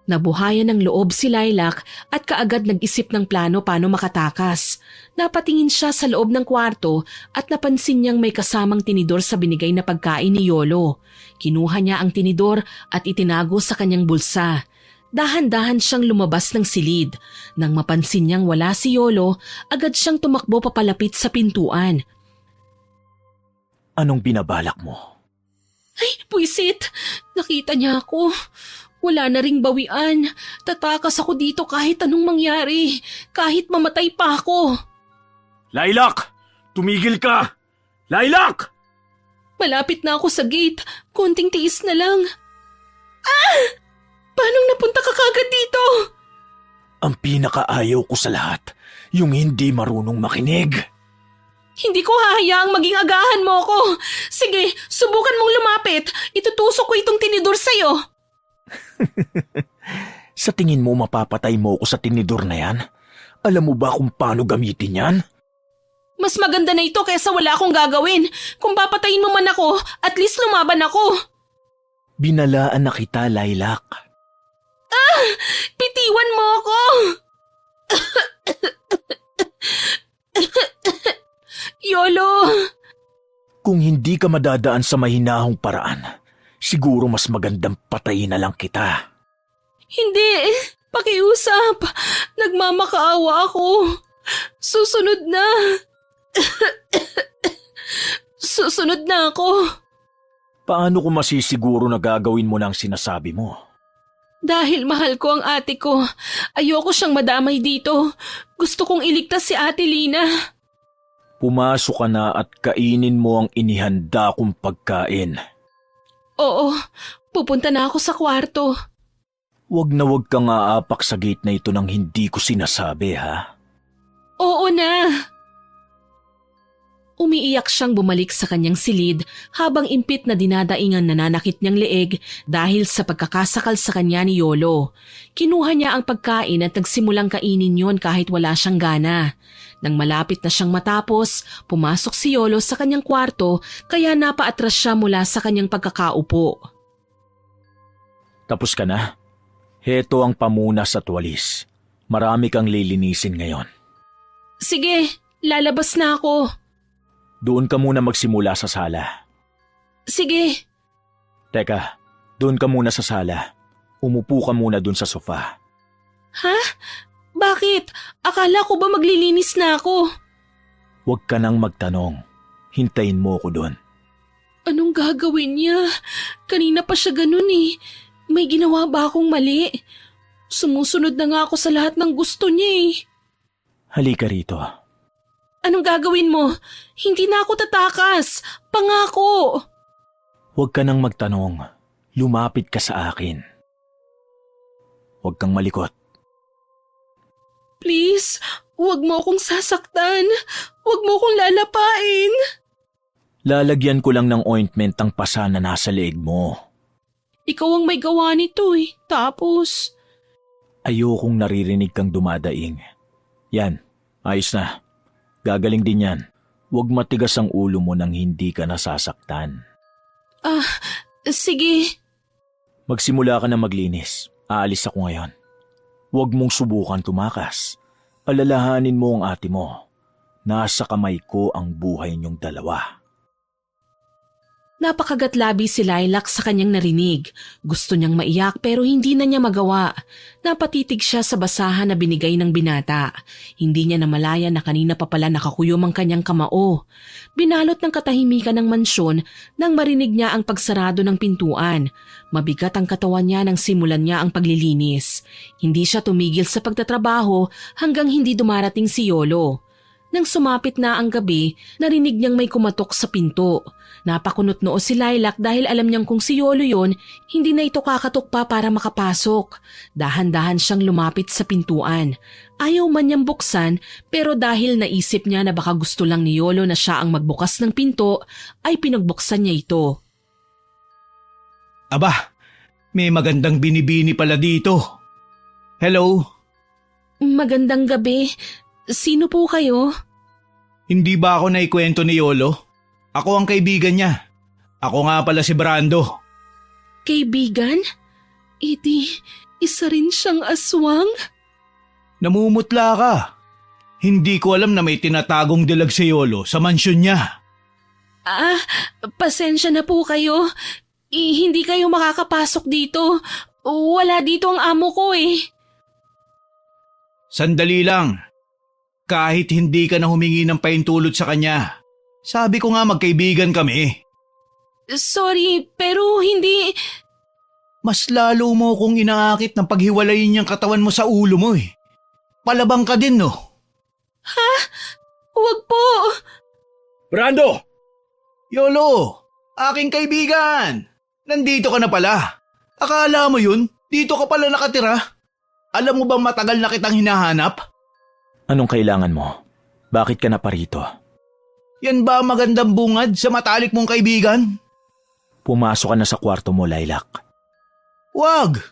Nabuhayan ng loob si Lilac at kaagad nag-isip ng plano paano makatakas. Napatingin siya sa loob ng kwarto at napansin niyang may kasamang tinidor sa binigay na pagkain ni Yolo. Kinuha niya ang tinidor at itinago sa kanyang bulsa. Dahan-dahan siyang lumabas ng silid. Nang mapansin niyang wala si Yolo, agad siyang tumakbo papalapit sa pintuan. Anong binabalak mo? Ay, puwisit! Nakita niya ako. Wala na ring bawian. Tatakas ako dito kahit anong mangyari. Kahit mamatay pa ako. Lilac! Tumigil ka! Lilac! Malapit na ako sa gate. Konting tiis na lang. Paano napunta ka kagad dito? Ang pinakaayaw ko sa lahat, yung hindi marunong makinig. Hindi ko hahayaang maging agahan mo ako. Sige, subukan mong lumapit. Itutusok ko itong tinidor sa'yo. Sa tingin mo mapapatay mo ako sa tinidor na yan? Alam mo ba kung paano gamitin yan? Mas maganda na ito kaysa wala akong gagawin. Kung papatayin mo man ako, at least lumaban ako. Binalaan na kita, Lilac. Bitiwan mo ako! Yolo! Kung hindi ka madadaan sa mahinahong paraan, siguro mas magandang patayin na lang kita. Hindi! Pakiusap! Nagmamakaawa ako! Susunod na! Susunod na ako! Paano ko masisiguro na gagawin mo na ang sinasabi mo? Dahil mahal ko ang ate ko, ayoko siyang madamay dito. Gusto kong iligtas si Ate Lina. Pumasok ka na at kainin mo ang inihanda kong pagkain. Oo, pupunta na ako sa kwarto. Huwag na huwag kang aapak sa gate na ito nang hindi ko sinasabi, ha? Oo na. Umiiyak siyang bumalik sa kanyang silid habang impit na dinadaingan nananakit niyang leeg dahil sa pagkakasakal sa kanya ni Yolo. Kinuha niya ang pagkain at nagsimulang kainin yon kahit wala siyang gana. Nang malapit na siyang matapos, pumasok si Yolo sa kanyang kwarto kaya napaatras siya mula sa kanyang pagkakaupo. Tapos ka na? Heto ang pamunas at walis. Marami kang lilinisin ngayon. Sige, lalabas na ako. Doon ka muna magsimula sa sala. Sige. Teka, doon ka muna sa sala. Umupo ka muna doon sa sofa. Ha? Bakit? Akala ko ba maglilinis na ako? Huwag ka nang magtanong. Hintayin mo ko doon. Anong gagawin niya? Kanina pa siya ganun eh. May ginawa ba akong mali? Sumusunod na nga ako sa lahat ng gusto niya eh. Halika rito. Anong gagawin mo? Hindi na ako tatakas. Pangako. Huwag ka nang magtanong. Lumapit ka sa akin. Huwag kang malikot. Please, huwag mo akong sasaktan. Huwag mo akong lalapain. Lalagyan ko lang ng ointment ang pasa na nasa leeg mo. Ikaw ang may gawa nito eh. Tapos, Ayokong naririnig kang dumadaing. Yan, ayos na. Gagaling din yan. Huwag matigas ang ulo mo nang hindi ka nasasaktan. sige. Magsimula ka na maglinis. Aalis ako ngayon. Huwag mong subukan tumakas. Alalahanin mo ang ate mo. Nasa kamay ko ang buhay niyong dalawa. Napakagatlabi si Lilac sa kanyang narinig. Gusto niyang maiyak pero hindi na niya magawa. Napatitig siya sa basahan na binigay ng binata. Hindi niya namalaya na kanina pa pala nakakuyom ang kanyang kamao. Binalot ng katahimikan ng mansyon nang marinig niya ang pagsarado ng pintuan. Mabigat ang katawan niya nang simulan niya ang paglilinis. Hindi siya tumigil sa pagtatrabaho hanggang hindi dumarating si Yolo. Nang sumapit na ang gabi, narinig niyang may kumatok sa pinto. Napakunot noo si Lilac dahil alam niyang kung si Yolo yon, hindi na ito kakatok pa para makapasok. Dahan-dahan siyang lumapit sa pintuan. Ayaw man niyang buksan pero dahil naisip niya na baka gusto lang ni Yolo na siya ang magbukas ng pinto, ay pinagbuksan niya ito. Aba, may magandang binibini pala dito. Hello? Magandang gabi. Sino po kayo? Hindi ba ako naikwento ni Yolo? Ako ang kaibigan niya. Ako nga pala si Brando. Kaibigan? Isa rin siyang aswang? Namumutla ka. Hindi ko alam na may tinatagong dilag si Yolo sa mansyon niya. Pasensya na po kayo. Hindi kayo makakapasok dito. Wala dito ang amo ko eh. Sandali lang. Kahit hindi ka na humingi ng paintulot sa kanya. Sabi ko nga magkaibigan kami. Sorry, pero hindi... Mas lalo mo kong inaakit ng paghiwalayin niyang katawan mo sa ulo mo eh. Palabang ka din no? Ha? Huwag po! Brando! Yolo, aking kaibigan! Nandito ka na pala. Akala mo yun? Dito ka pala nakatira? Alam mo bang matagal na kitang hinahanap? Anong kailangan mo? Bakit ka na parito? Yan ba ang magandang bungad sa matalik mong kaibigan? Pumasok ka na sa kwarto mo, Lilac. Wag!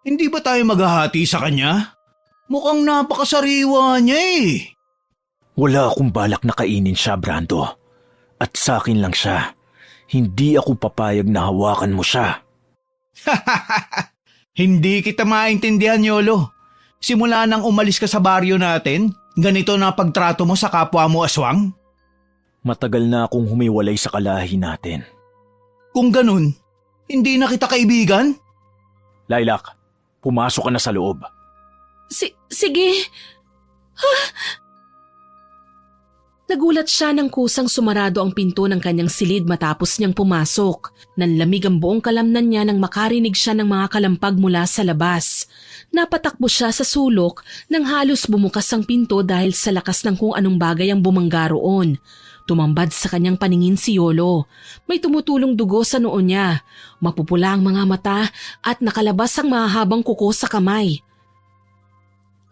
Hindi ba tayo maghahati sa kanya? Mukhang napakasariwa niya eh. Wala akong balak na kainin siya, Brando. At sa akin lang siya. Hindi ako papayag na hawakan mo siya. Hindi kita maintindihan, Yolo. Simula nang umalis ka sa baryo natin, ganito na pagtrato mo sa kapwa mo aswang? Matagal na akong humiwalay sa kalahi natin. Kung ganun, hindi na kita kaibigan? Lilac, pumasok ka na sa loob. Sige. Nagulat siya nang kusang sumarado ang pinto ng kanyang silid matapos niyang pumasok. Nanlamig ang buong kalamnan niya nang makarinig siya ng mga kalampag mula sa labas. Napatakbo siya sa sulok nang halos bumukas ang pinto dahil sa lakas ng kung anong bagay ang bumangga roon. Tumambad sa kanyang paningin si Yolo. May tumutulong dugo sa noo niya. Mapupula ang mga mata at nakalabas ang mahahabang kuko sa kamay.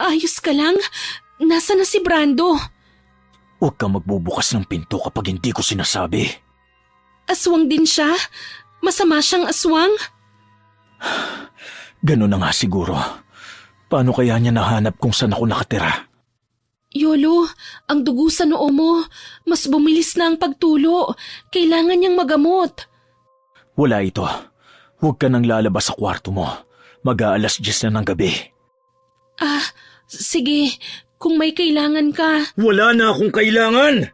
Ayos ka lang? Nasaan na si Brando? Huwag kang magbubukas ng pinto kapag hindi ko sinasabi. Aswang din siya? Masama siyang aswang? Ganun na nga siguro. Paano kaya niya nahanap kung saan ako nakatira? Yolo, ang dugo sa noo mo. Mas bumilis na ang pagtulo. Kailangan niyang magamot. Wala ito. Huwag ka nang lalabas sa kwarto mo. Mag-aalas 10 na ng gabi. Sige, kung may kailangan ka. Wala na akong kailangan!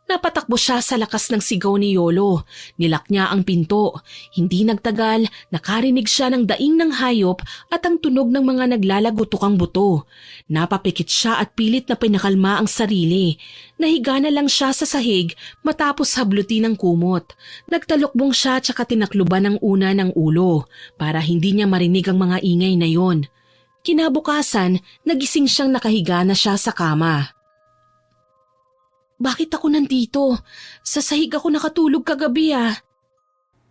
Napatakbo siya sa lakas ng sigaw ni Yolo. Nilak niya ang pinto. Hindi nagtagal, nakarinig siya ng daing ng hayop at ang tunog ng mga naglalagutukang buto. Napapikit siya at pilit na pinakalma ang sarili. Nahiga na lang siya sa sahig matapos hablutin ng kumot. Nagtalukbong siya tsaka tinakluban ng una ng ulo para hindi niya marinig ang mga ingay na yon. Kinabukasan, nagising siyang nakahiga na siya sa kama. Bakit ako nandito? Sa sahig ako nakatulog kagabi ah.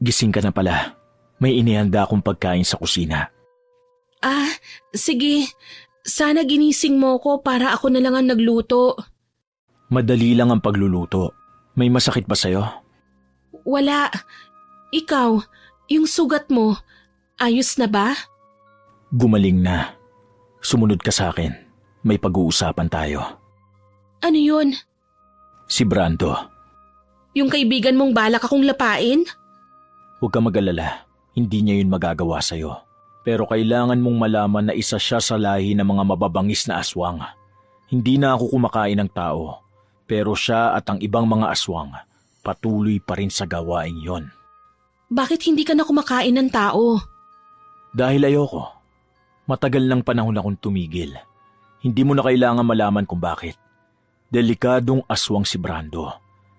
Gising ka na pala. May inihanda akong pagkain sa kusina. Ah, sige. Sana ginising mo ko para ako na lang ang nagluto. Madali lang ang pagluluto. May masakit ba sa'yo? Wala. Ikaw, yung sugat mo, ayos na ba? Gumaling na. Sumunod ka sa akin. May pag-uusapan tayo. Ano yun? Si Brando. Yung kaibigan mong balak akong lapain? Huwag ka mag-alala. Hindi niya yun magagawa sa'yo. Pero kailangan mong malaman na isa siya sa lahi ng mga mababangis na aswang. Hindi na ako kumakain ng tao. Pero siya at ang ibang mga aswang patuloy pa rin sa gawaing yon. Bakit hindi ka na kumakain ng tao? Dahil ayoko. Matagal ng panahon akong tumigil. Hindi mo na kailangan malaman kung bakit. Delikadong aswang si Brando.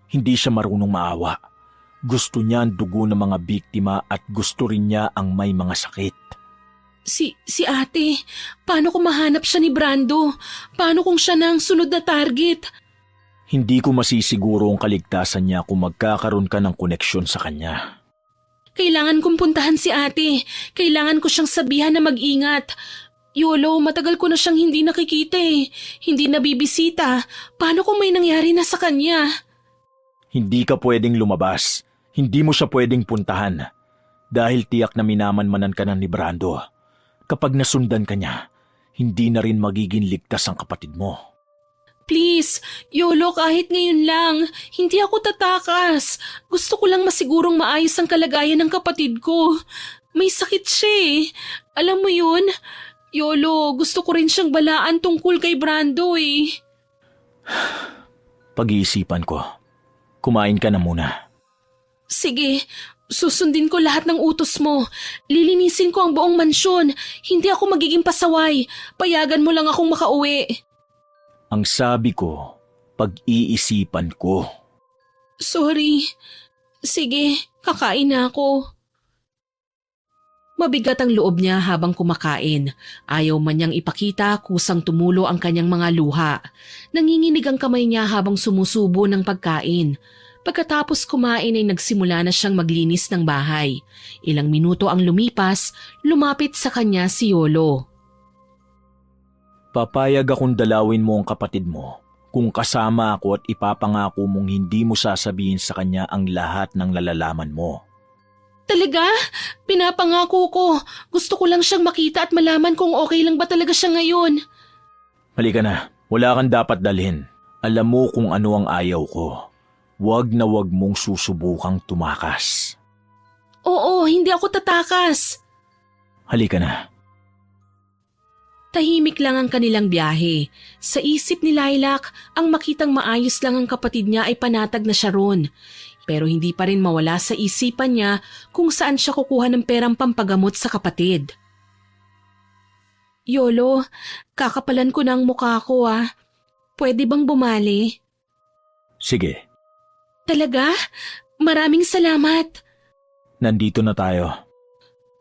Hindi siya marunong maawa. Gusto niya ang dugo ng mga biktima at gusto rin niya ang may mga sakit. Si ate, paano kung mahanap siya ni Brando? Paano kung siya na ang sunod na target? Hindi ko masisiguro ang kaligtasan niya kung magkakaroon ka ng koneksyon sa kanya. Kailangan kong puntahan si ate. Kailangan ko siyang sabihan na mag-ingat. Yolo, matagal ko na siyang hindi nakikita eh. Hindi nabibisita. Paano kung may nangyari na sa kanya? Hindi ka pwedeng lumabas. Hindi mo siya pwedeng puntahan. Dahil tiyak na minamanmanan ka na ni Brando. Kapag nasundan ka niya, hindi na rin magiging ligtas ang kapatid mo. Please, Yolo, kahit ngayon lang. Hindi ako tatakas. Gusto ko lang masigurong maayos ang kalagayan ng kapatid ko. May sakit siya eh. Alam mo yun? Yolo, gusto ko rin siyang balaan tungkol kay Brando eh. Pag-iisipan ko. Kumain ka na muna. Sige, susundin ko lahat ng utos mo. Lilinisin ko ang buong mansyon. Hindi ako magiging pasaway. Payagan mo lang akong makauwi. Ang sabi ko, pag-iisipan ko. Sorry. Sige, kakain na ako. Mabigat ang loob niya habang kumakain. Ayaw man niyang ipakita kusang tumulo ang kanyang mga luha. Nanginginig ang kamay niya habang sumusubo ng pagkain. Pagkatapos kumain ay nagsimula na siyang maglinis ng bahay. Ilang minuto ang lumipas, lumapit sa kanya si Yolo. Papayag akong dalawin mo ang kapatid mo kung kasama ako at ipapangako mong hindi mo sasabihin sa kanya ang lahat ng nalalaman mo. Talaga? Pinapangako ko. Gusto ko lang siyang makita at malaman kung okay lang ba talaga siya ngayon. Halika na. Wala kang dapat dalhin. Alam mo kung ano ang ayaw ko. Huwag na huwag mong susubukang tumakas. Oo, hindi ako tatakas. Halika na. Tahimik lang ang kanilang biyahe. Sa isip ni Lilac, ang makitang maayos lang ang kapatid niya ay panatag na siya ron. Pero hindi pa rin mawala sa isipan niya kung saan siya kukuha ng perang pampagamot sa kapatid. Yolo, kakapalan ko na ang mukha ko ah. Pwede bang bumali? Sige. Talaga? Maraming salamat. Nandito na tayo.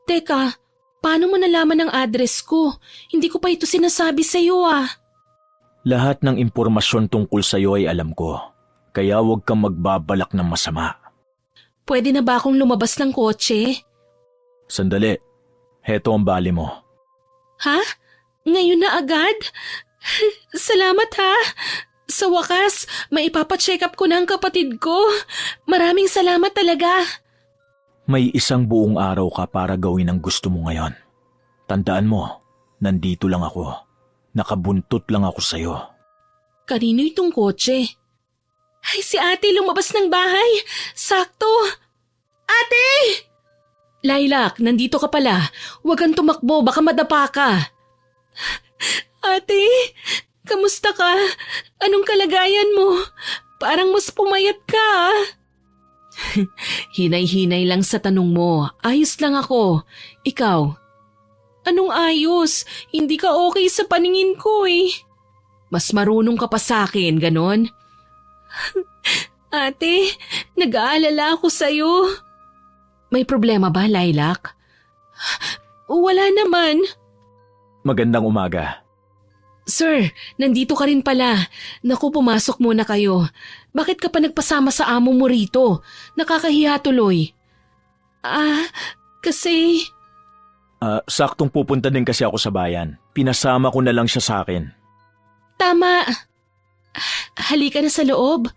Teka, paano mo nalaman ang address ko? Hindi ko pa ito sinasabi sa iyo ah. Lahat ng impormasyon tungkol sa iyo ay alam ko. Kaya huwag kang magbabalak ng masama. Pwede na ba akong lumabas ng kotse? Sandali. Heto ang bali mo. Ha? Ngayon na agad? Salamat ha. Sa wakas, maipapacheck up ko na ang kapatid ko. Maraming salamat talaga. May isang buong araw ka para gawin ang gusto mo ngayon. Tandaan mo, nandito lang ako. Nakabuntot lang ako sa'yo. Kanino itong kotse? Ay, si ate lumabas ng bahay. Sakto. Ate! Lilac, nandito ka pala. Huwag kang tumakbo, baka madapa ka. Ate, kamusta ka? Anong kalagayan mo? Parang mas pumayat ka ah. Hinay-hinay lang sa tanong mo. Ayos lang ako. Ikaw? Anong ayos? Hindi ka okay sa paningin ko eh. Mas marunong ka pa sa akin, ganon? Ate, nag-aalala ako sa'yo. May problema ba, Lilac? Wala naman. Magandang umaga. Sir, nandito ka rin pala. Naku, pumasok muna kayo. Bakit ka pa nagpasama sa amo mo rito? Nakakahiya tuloy. Kasi... Saktong pupunta din kasi ako sa bayan. Pinasama ko na lang siya sa akin. Tama. Halika na sa loob.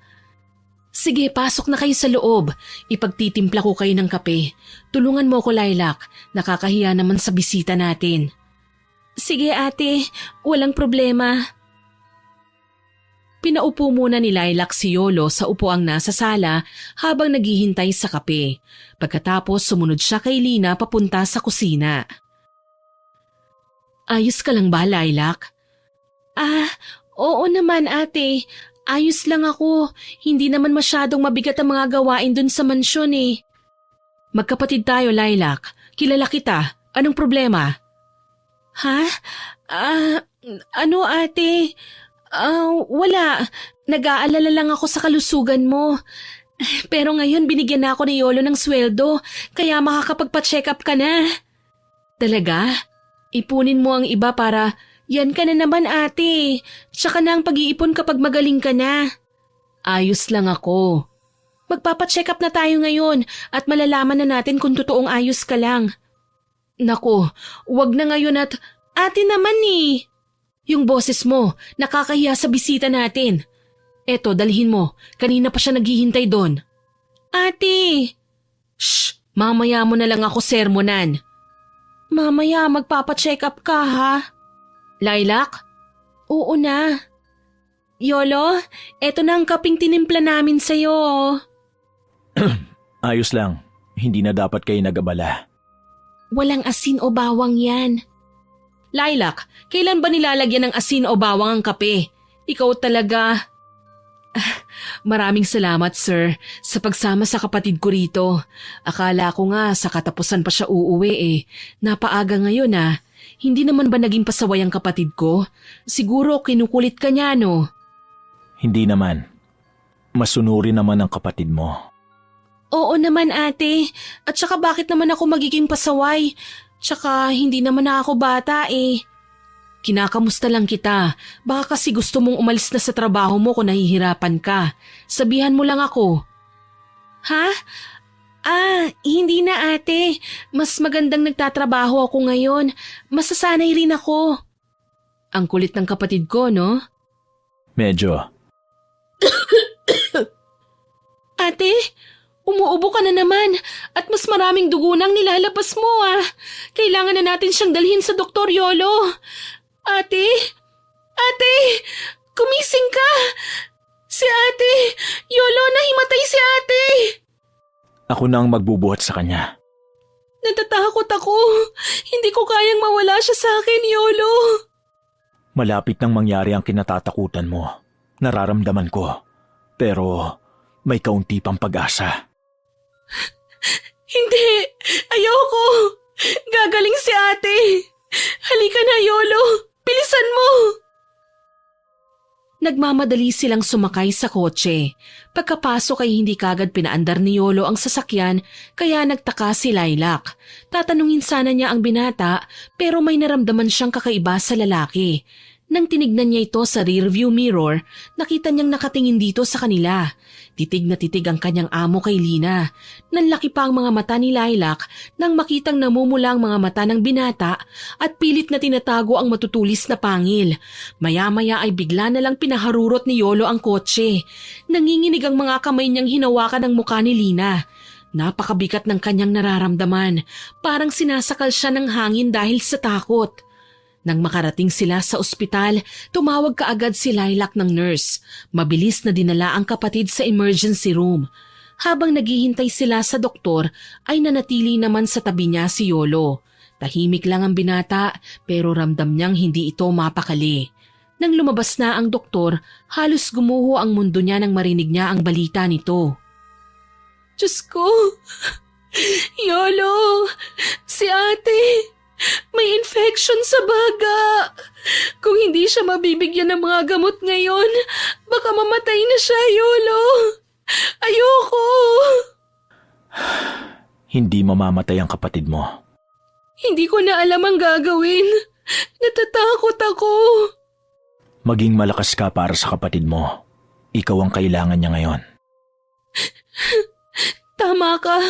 Sige, pasok na kayo sa loob. Ipagtitimpla ko kayo ng kape. Tulungan mo ko, Lilac. Nakakahiya naman sa bisita natin. Sige ate, walang problema. Pinaupo muna ni Lilac si Yolo sa upuang nasa sala habang naghihintay sa kape. Pagkatapos sumunod siya kay Lina papunta sa kusina. Ayos ka lang ba, Lilac? Oo naman ate. Ayos lang ako. Hindi naman masyadong mabigat ang mga gawain dun sa mansyon eh. Magkapatid tayo, Lilac. Kilala kita. Anong problema? Ha? Ano ate? Wala. Nag-aalala lang ako sa kalusugan mo. Pero ngayon binigyan na ako ni Yolo ng sweldo, kaya makakapagpa-check up ka na. Talaga? Ipunin mo ang iba para... Yan ka na naman ate. Tsaka na ang pag-iipon kapag magaling ka na. Ayos lang ako. Magpapacheck up na tayo ngayon at malalaman na natin kung totoong ayos ka lang. Nako, wag na ngayon at ate naman eh. Yung boses mo, nakakahiya sa bisita natin. Eto, dalhin mo. Kanina pa siya naghihintay doon. Ate! Shh! Mamaya mo na lang ako sermonan. Mamaya magpapacheck up ka ha? Lilac? Oo na. Yolo, eto na ang kaping tinimpla namin sa'yo. Ayos lang. Hindi na dapat kayo nag-abala. Walang asin o bawang yan. Lilac, kailan ba nilalagyan ng asin o bawang ang kape? Ikaw talaga. Maraming salamat sir sa pagsama sa kapatid ko rito. Akala ko nga sa katapusan pa siya uuwi eh. Napaaga ngayon ah. Hindi naman ba naging pasaway ang kapatid ko? Siguro kinukulit ka niya, no? Hindi naman. Masunuri naman ang kapatid mo. Oo naman, ate. At saka bakit naman ako magiging pasaway? Tsaka hindi naman na ako bata eh. Kinakamusta lang kita. Baka kasi gusto mong umalis na sa trabaho mo kung nahihirapan ka. Sabihan mo lang ako. Ha? Hindi na ate. Mas magandang nagtatrabaho ako ngayon. Masasanay rin ako. Ang kulit ng kapatid ko, no? Medyo. Ate, umuubo ka na naman at mas maraming dugo nang nilalabas mo ah. Kailangan na natin siyang dalhin sa Doktor Yolo. Ate! Ate! Kumising ka! Si ate! Yolo, nahimatay si ate! Ako na ang magbubuhat sa kanya. Natatakot ako. Hindi ko kayang mawala siya sa akin, Yolo. Malapit nang mangyari ang kinatatakutan mo. Nararamdaman ko. Pero may kaunti pang pag-asa. Hindi. Ayoko. Gagaling si ate. Halika na, Yolo. Bilisan mo. Nagmamadali silang sumakay sa kotse. Pagkapasok ay hindi kagad pinaandar ni Yolo ang sasakyan kaya nagtaka si Lilac. Tatanungin sana niya ang binata pero may naramdaman siyang kakaiba sa lalaki. Nang tinignan niya ito sa rearview mirror, nakita niyang nakatingin dito sa kanila. Titig na titig ang kanyang amo kay Lina. Nanlaki pa ang mga mata ni Lilac nang makitang namumula ang mga mata ng binata at pilit na tinatago ang matutulis na pangil. Maya-maya ay bigla na lang pinaharurot ni Yolo ang kotse. Nanginginig ang mga kamay niyang hinawakan ng mukha ni Lina. Napakabigat ng kanyang nararamdaman. Parang sinasakal siya ng hangin dahil sa takot. Nang makarating sila sa ospital, tumawag kaagad si Lilac ng nurse. Mabilis na dinala ang kapatid sa emergency room. Habang naghihintay sila sa doktor, ay nanatili naman sa tabi niya si Yolo. Tahimik lang ang binata pero ramdam niyang hindi ito mapakali. Nang lumabas na ang doktor, halos gumuho ang mundo niya nang marinig niya ang balita nito. Diyos ko! Yolo! Si ate! May infection sa baga! Kung hindi siya mabibigyan ng mga gamot ngayon, baka mamatay na siya, Yolo! Ayoko! Hindi mamamatay ang kapatid mo. Hindi ko na alam ang gagawin. Natatakot ako. Maging malakas ka para sa kapatid mo. Ikaw ang kailangan niya ngayon. Tama ka.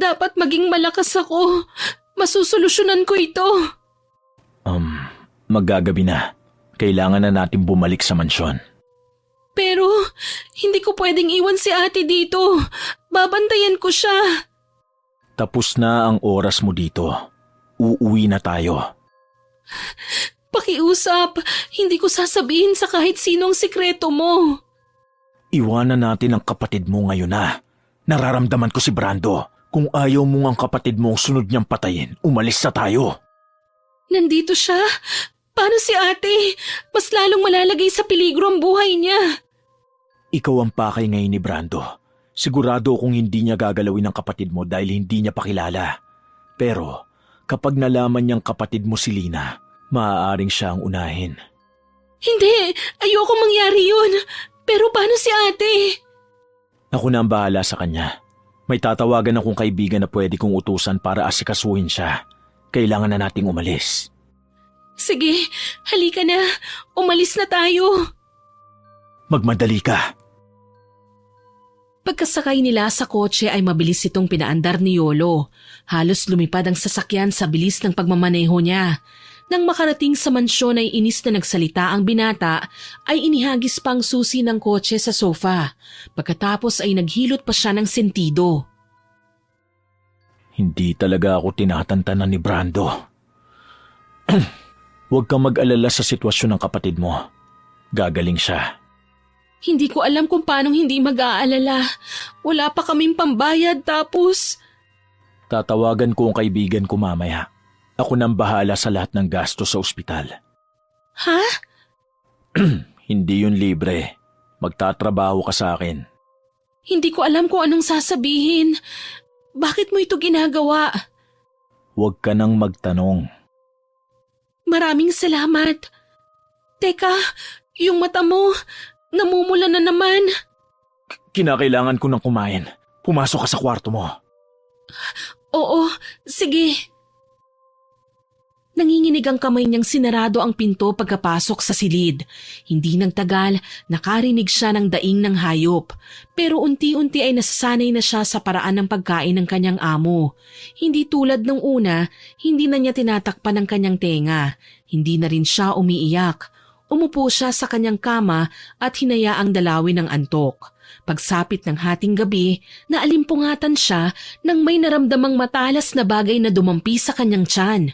Dapat maging malakas ako. Masusolusyonan ko ito. Maggagabi na. Kailangan na natin bumalik sa mansyon. Pero hindi ko pwedeng iwan si ate dito. Babantayan ko siya. Tapos na ang oras mo dito. Uuwi na tayo. Pakiusap, hindi ko sasabihin sa kahit sinong sikreto mo. Iwanan natin ang kapatid mo ngayon na. Nararamdaman ko si Brando. Kung ayaw mong ang kapatid mo ang sunod niyang patayin, umalis na tayo. Nandito siya. Paano si ate? Mas lalong malalagay sa peligro ang buhay niya. Ikaw ang pakay ngayon ni Brando. Sigurado akong hindi niya gagalawin ang kapatid mo dahil hindi niya pakilala. Pero kapag nalaman niyang kapatid mo si Lina, maaaring siya ang unahin. Hindi, ayoko mangyari yun. Pero paano si ate? Ako na ang bahala sa kanya. May tatawagan akong kaibigan na pwede kong utusan para asikasuhin siya. Kailangan na nating umalis. Sige, halika na. Umalis na tayo. Magmadali ka. Pagkasakay nila sa kotse ay mabilis itong pinaandar ni Yolo. Halos lumipad ang sasakyan sa bilis ng pagmamaneho niya. Nang makarating sa mansyon ay inis na nagsalita ang binata, ay inihagis pa ang susi ng kotse sa sofa. Pagkatapos ay naghilot pa siya ng sentido. Hindi talaga ako tinatantanan ni Brando. Huwag kang mag-alala sa sitwasyon ng kapatid mo. Gagaling siya. Hindi ko alam kung paanong hindi mag-aalala. Wala pa kaming pambayad tapos... Tatawagan ko ang kaibigan ko mamaya. Ako nang bahala sa lahat ng gasto sa ospital. Ha? Hindi yun libre. Magtatrabaho ka sa akin. Hindi ko alam kung anong sasabihin. Bakit mo ito ginagawa? Huwag ka nang magtanong. Maraming salamat. Teka, yung mata mo, namumula na naman. Kinakailangan ko nang kumain. Pumasok ka sa kwarto mo. Oo, sige. Nanginginig ang kamay niyang sinarado ang pinto pagkapasok sa silid. Hindi nang tagal, nakarinig siya ng daing ng hayop. Pero unti-unti ay nasasanay na siya sa paraan ng pagkain ng kanyang amo. Hindi tulad ng una, hindi na niya tinatakpan ang kanyang tenga. Hindi na rin siya umiiyak. Umupo siya sa kanyang kama at hinayaang dalawin ng antok. Pagsapit ng hating gabi, naalimpungatan siya nang may naramdamang matalas na bagay na dumampi sa kanyang tiyan.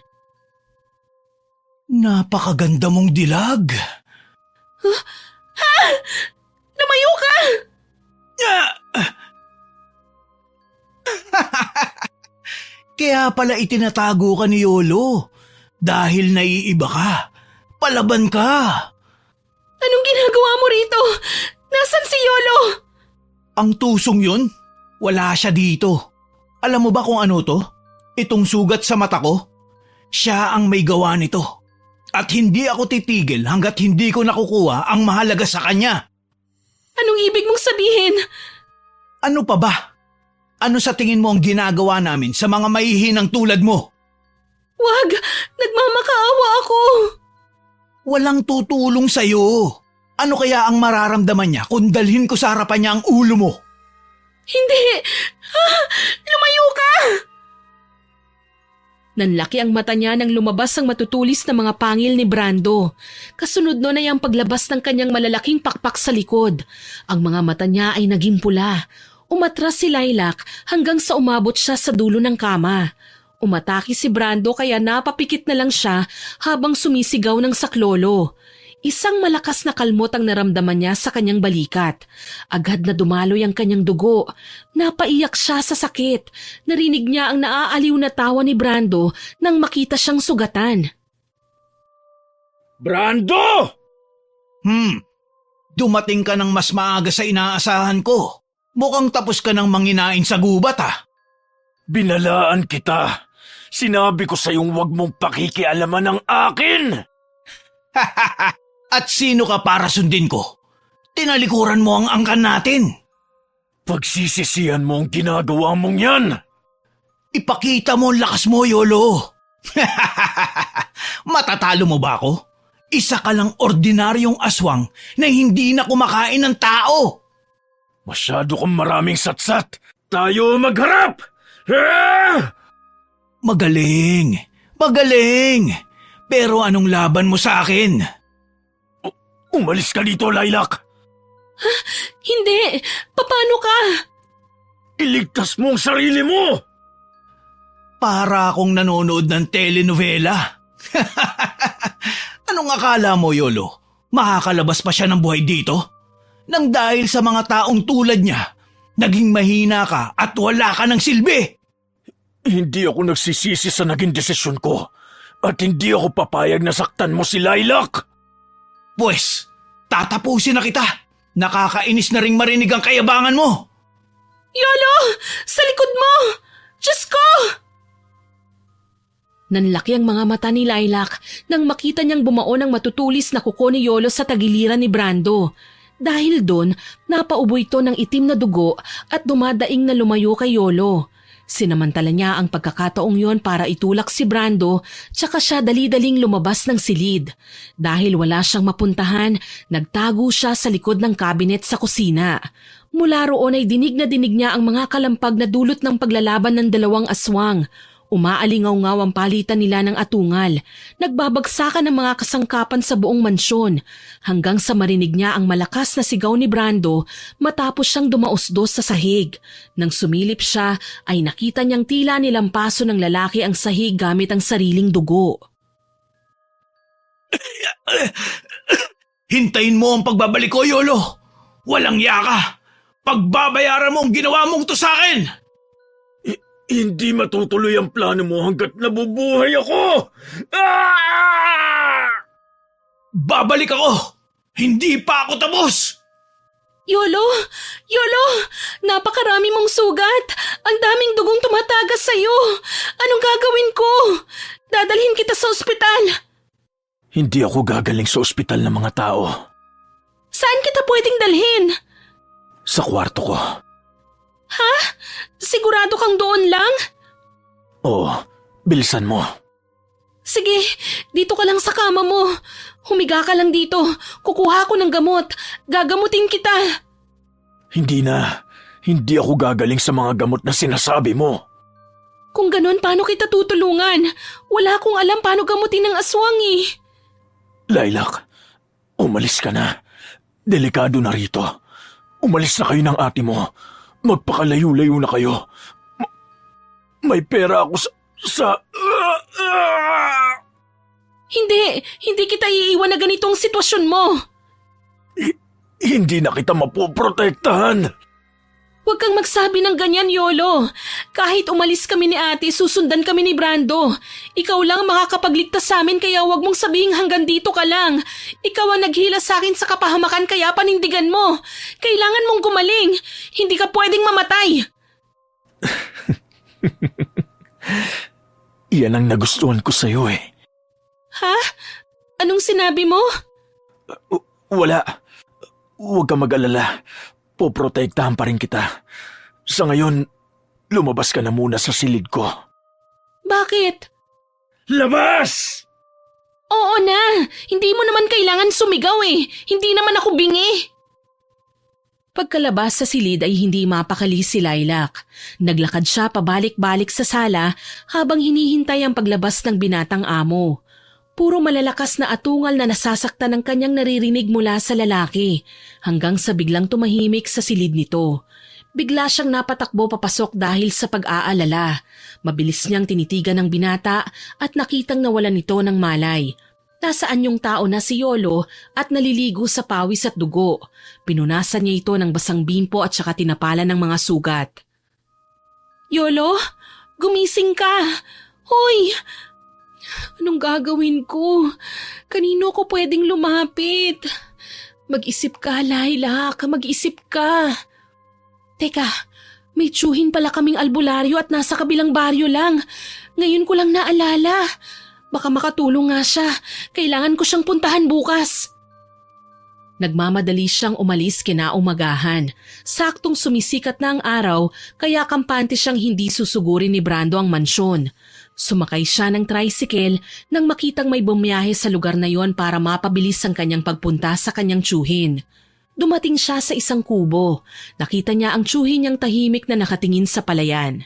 Napakaganda mong dilag. Ha? Lumayo ka! Kaya pala itinatago ka ni Yolo. Dahil naiiba ka. Palaban ka. Anong ginagawa mo rito? Nasaan si Yolo? Ang tusong yun, wala siya dito. Alam mo ba kung ano to? Itong sugat sa mata ko? Siya ang may gawa nito. At hindi ako titigil hanggat hindi ko nakukuha ang mahalaga sa kanya. Anong ibig mong sabihin? Ano pa ba? Ano sa tingin mo ang ginagawa namin sa mga mahihinang tulad mo? Wag! Nagmamakaawa ako! Walang tutulong sa'yo. Ano kaya ang mararamdaman niya kung dalhin ko sa harapan niya ang ulo mo? Hindi! Lumayo ka! Nanlaki ang mata niya nang lumabas ang matutulis na mga pangil ni Brando. Kasunod nun ay ang paglabas ng kanyang malalaking pakpak sa likod. Ang mga mata niya ay naging pula. Umatras si Lilac hanggang sa umabot siya sa dulo ng kama. Umatake si Brando kaya napapikit na lang siya habang sumisigaw ng saklolo. Isang malakas na kalmot ang naramdaman niya sa kanyang balikat. Agad na dumaloy ang kanyang dugo. Napaiyak siya sa sakit. Narinig niya ang naaaliw na tawa ni Brando nang makita siyang sugatan. Brando! Dumating ka ng mas maaga sa inaasahan ko. Mukhang tapos ka ng manginain sa gubat Binalaan kita. Sinabi ko sa'yong huwag mong pakikialaman ng akin. At sino ka para sundin ko? Tinalikuran mo ang angkan natin. Pagsisisihan mo ang ginagawa mong yan. Ipakita mo ang lakas mo, Yolo. Matatalo mo ba ako? Isa ka lang ordinaryong aswang na hindi na kumakain ng tao. Masyado kang maraming satsat. Tayo magharap! Ah! Magaling. Pero anong laban mo sa akin? Umalis ka dito, Lilac! Hindi! Paano ka? Iligtas mo ang sarili mo! Para akong nanonood ng telenovela. Anong akala mo, Yolo? Makakalabas pa siya ng buhay dito? Nang dahil sa mga taong tulad niya, naging mahina ka at wala ka ng silbi. Hindi ako nagsisisi sa naging desisyon ko. At hindi ako papayag na saktan mo si Lilac. Pwes, tatapusin na kita. Nakakainis na ring marinig ang kayabangan mo. Yolo! Sa likod mo! Diyos ko! Nanlaki ang mga mata ni Lilac nang makita niyang bumaon ang matutulis na kuko ni Yolo sa tagiliran ni Brando. Dahil doon, napaubo ito ng itim na dugo at dumadaing na lumayo kay Yolo. Sinamantala niya ang pagkakataong yon para itulak si Brando tsaka siya dali-daling lumabas ng silid. Dahil wala siyang mapuntahan, nagtago siya sa likod ng kabinet sa kusina. Mula roon ay dinig niya ang mga kalampag na dulot ng paglalaban ng dalawang aswang. Umaalingaw-ngaw ang palitan nila ng atungal. Nagbabagsakan ang mga kasangkapan sa buong mansyon hanggang sa marinig niya ang malakas na sigaw ni Brando matapos siyang dumausdos sa sahig. Nang sumilip siya ay nakita niyang tila nilampaso ng lalaki ang sahig gamit ang sariling dugo. Hintayin mo ang pagbabalik ko, Yolo. Walang yaka. Pagbabayaran mo ang ginawa mong to sa akin. Hindi matutuloy ang plano mo hanggat nabubuhay ako! Ah! Babalik ako! Hindi pa ako tapos! Yolo! Yolo! Napakarami mong sugat! Ang daming dugong tumatagas sa'yo! Anong gagawin ko? Dadalhin kita sa ospital! Hindi ako gagaling sa ospital ng mga tao. Saan kita pwedeng dalhin? Sa kwarto ko. Ha? Sigurado kang doon lang? Oo, bilisan mo. Sige, dito ka lang sa kama mo. Humiga ka lang dito. Kukuha ko ng gamot. Gagamutin kita. Hindi na. Hindi ako gagaling sa mga gamot na sinasabi mo. Kung ganun, paano kita tutulungan? Wala akong alam paano gamutin ng aswang eh. Lilac, umalis ka na. Delikado na rito. Umalis na kayo ng ate mo. Magpakalayo-layo na kayo. May pera ako sa... Hindi kita iiwan na ganitong sitwasyon mo. Hindi na kita mapoprotektahan. Huwag kang magsabi ng ganyan, Yolo. Kahit umalis kami ni ate, susundan kami ni Brando. Ikaw lang ang makakapagligtas sa amin kaya huwag mong sabihin hanggang dito ka lang. Ikaw ang naghila sa akin sa kapahamakan kaya panindigan mo. Kailangan mong gumaling. Hindi ka pwedeng mamatay. Yan ang nagustuhan ko sa'yo eh. Ha? Anong sinabi mo? Wala. Huwag ka mag-alala. Poprotektahan pa rin kita. Sa ngayon, lumabas ka na muna sa silid ko. Bakit? Labas! Oo na. Hindi mo naman kailangan sumigaw eh. Hindi naman ako bingi. Pagkalabas sa silid ay hindi mapakali si Lilac. Naglakad siya pabalik-balik sa sala habang hinihintay ang paglabas ng binatang amo. Puro malalakas na atungal na nasasaktan ang kanyang naririnig mula sa lalaki hanggang sa biglang tumahimik sa silid nito. Bigla siyang napatakbo papasok dahil sa pag-aalala. Mabilis niyang tinitigan ng binata at nakitang nawalan nito ng malay. Nasaan yung tao na si Yolo at naliligo sa pawis at dugo. Pinunasan niya ito ng basang bimpo at saka tinapalan ng mga sugat. Yolo, gumising ka! Hoy! Anong gagawin ko? Kanino ko pwedeng lumapit? Mag-isip ka, Laila, mag-isip ka. Teka, may tiyuhin pala kaming albularyo at nasa kabilang baryo lang. Ngayon ko lang naalala. Baka makatulong nga siya. Kailangan ko siyang puntahan bukas. Nagmamadali siyang umalis kinaumagahan. Saktong sumisikat na ang araw kaya kampante siyang hindi susugurin ni Brando ang mansyon. Sumakay siya ng tricycle nang makitang may bumiyahe sa lugar na yon para mapabilis ang kanyang pagpunta sa kanyang tiyuhin. Dumating siya sa isang kubo. Nakita niya ang tiyuhin niyang tahimik na nakatingin sa palayan.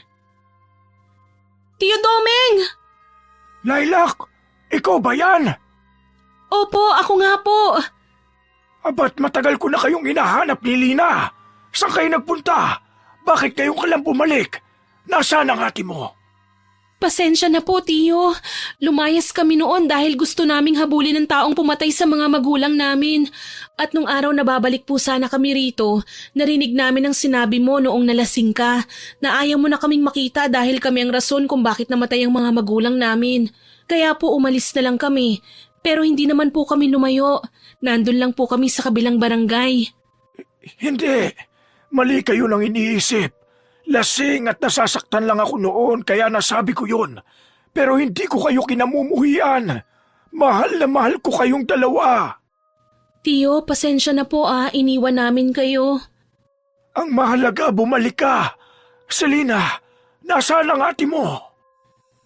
Tiyo Domeng! Lilac, ikaw ba yan? Opo, ako nga po. Abat matagal ko na kayong hinahanap ni Lina. Saan kayo nagpunta? Bakit kayong ka lang bumalik? Nasaan ang ate mo? Pasensya na po, Tiyo. Lumayas kami noon dahil gusto naming habulin ng taong pumatay sa mga magulang namin. At nung araw na babalik po sana kami rito, narinig namin ang sinabi mo noong nalasing ka na ayaw mo na kaming makita dahil kami ang rason kung bakit namatay ang mga magulang namin. Kaya po umalis na lang kami. Pero hindi naman po kami lumayo. Nandun lang po kami sa kabilang barangay. Hindi. Mali kayo nang iniisip. Lasing at nasasaktan lang ako noon kaya nasabi ko yun. Pero hindi ko kayo kinamumuhian. Mahal na mahal ko kayong dalawa. Tiyo, pasensya na po iniwan namin kayo. Ang mahalaga bumalik ka. Selena, nasaan ang ate mo?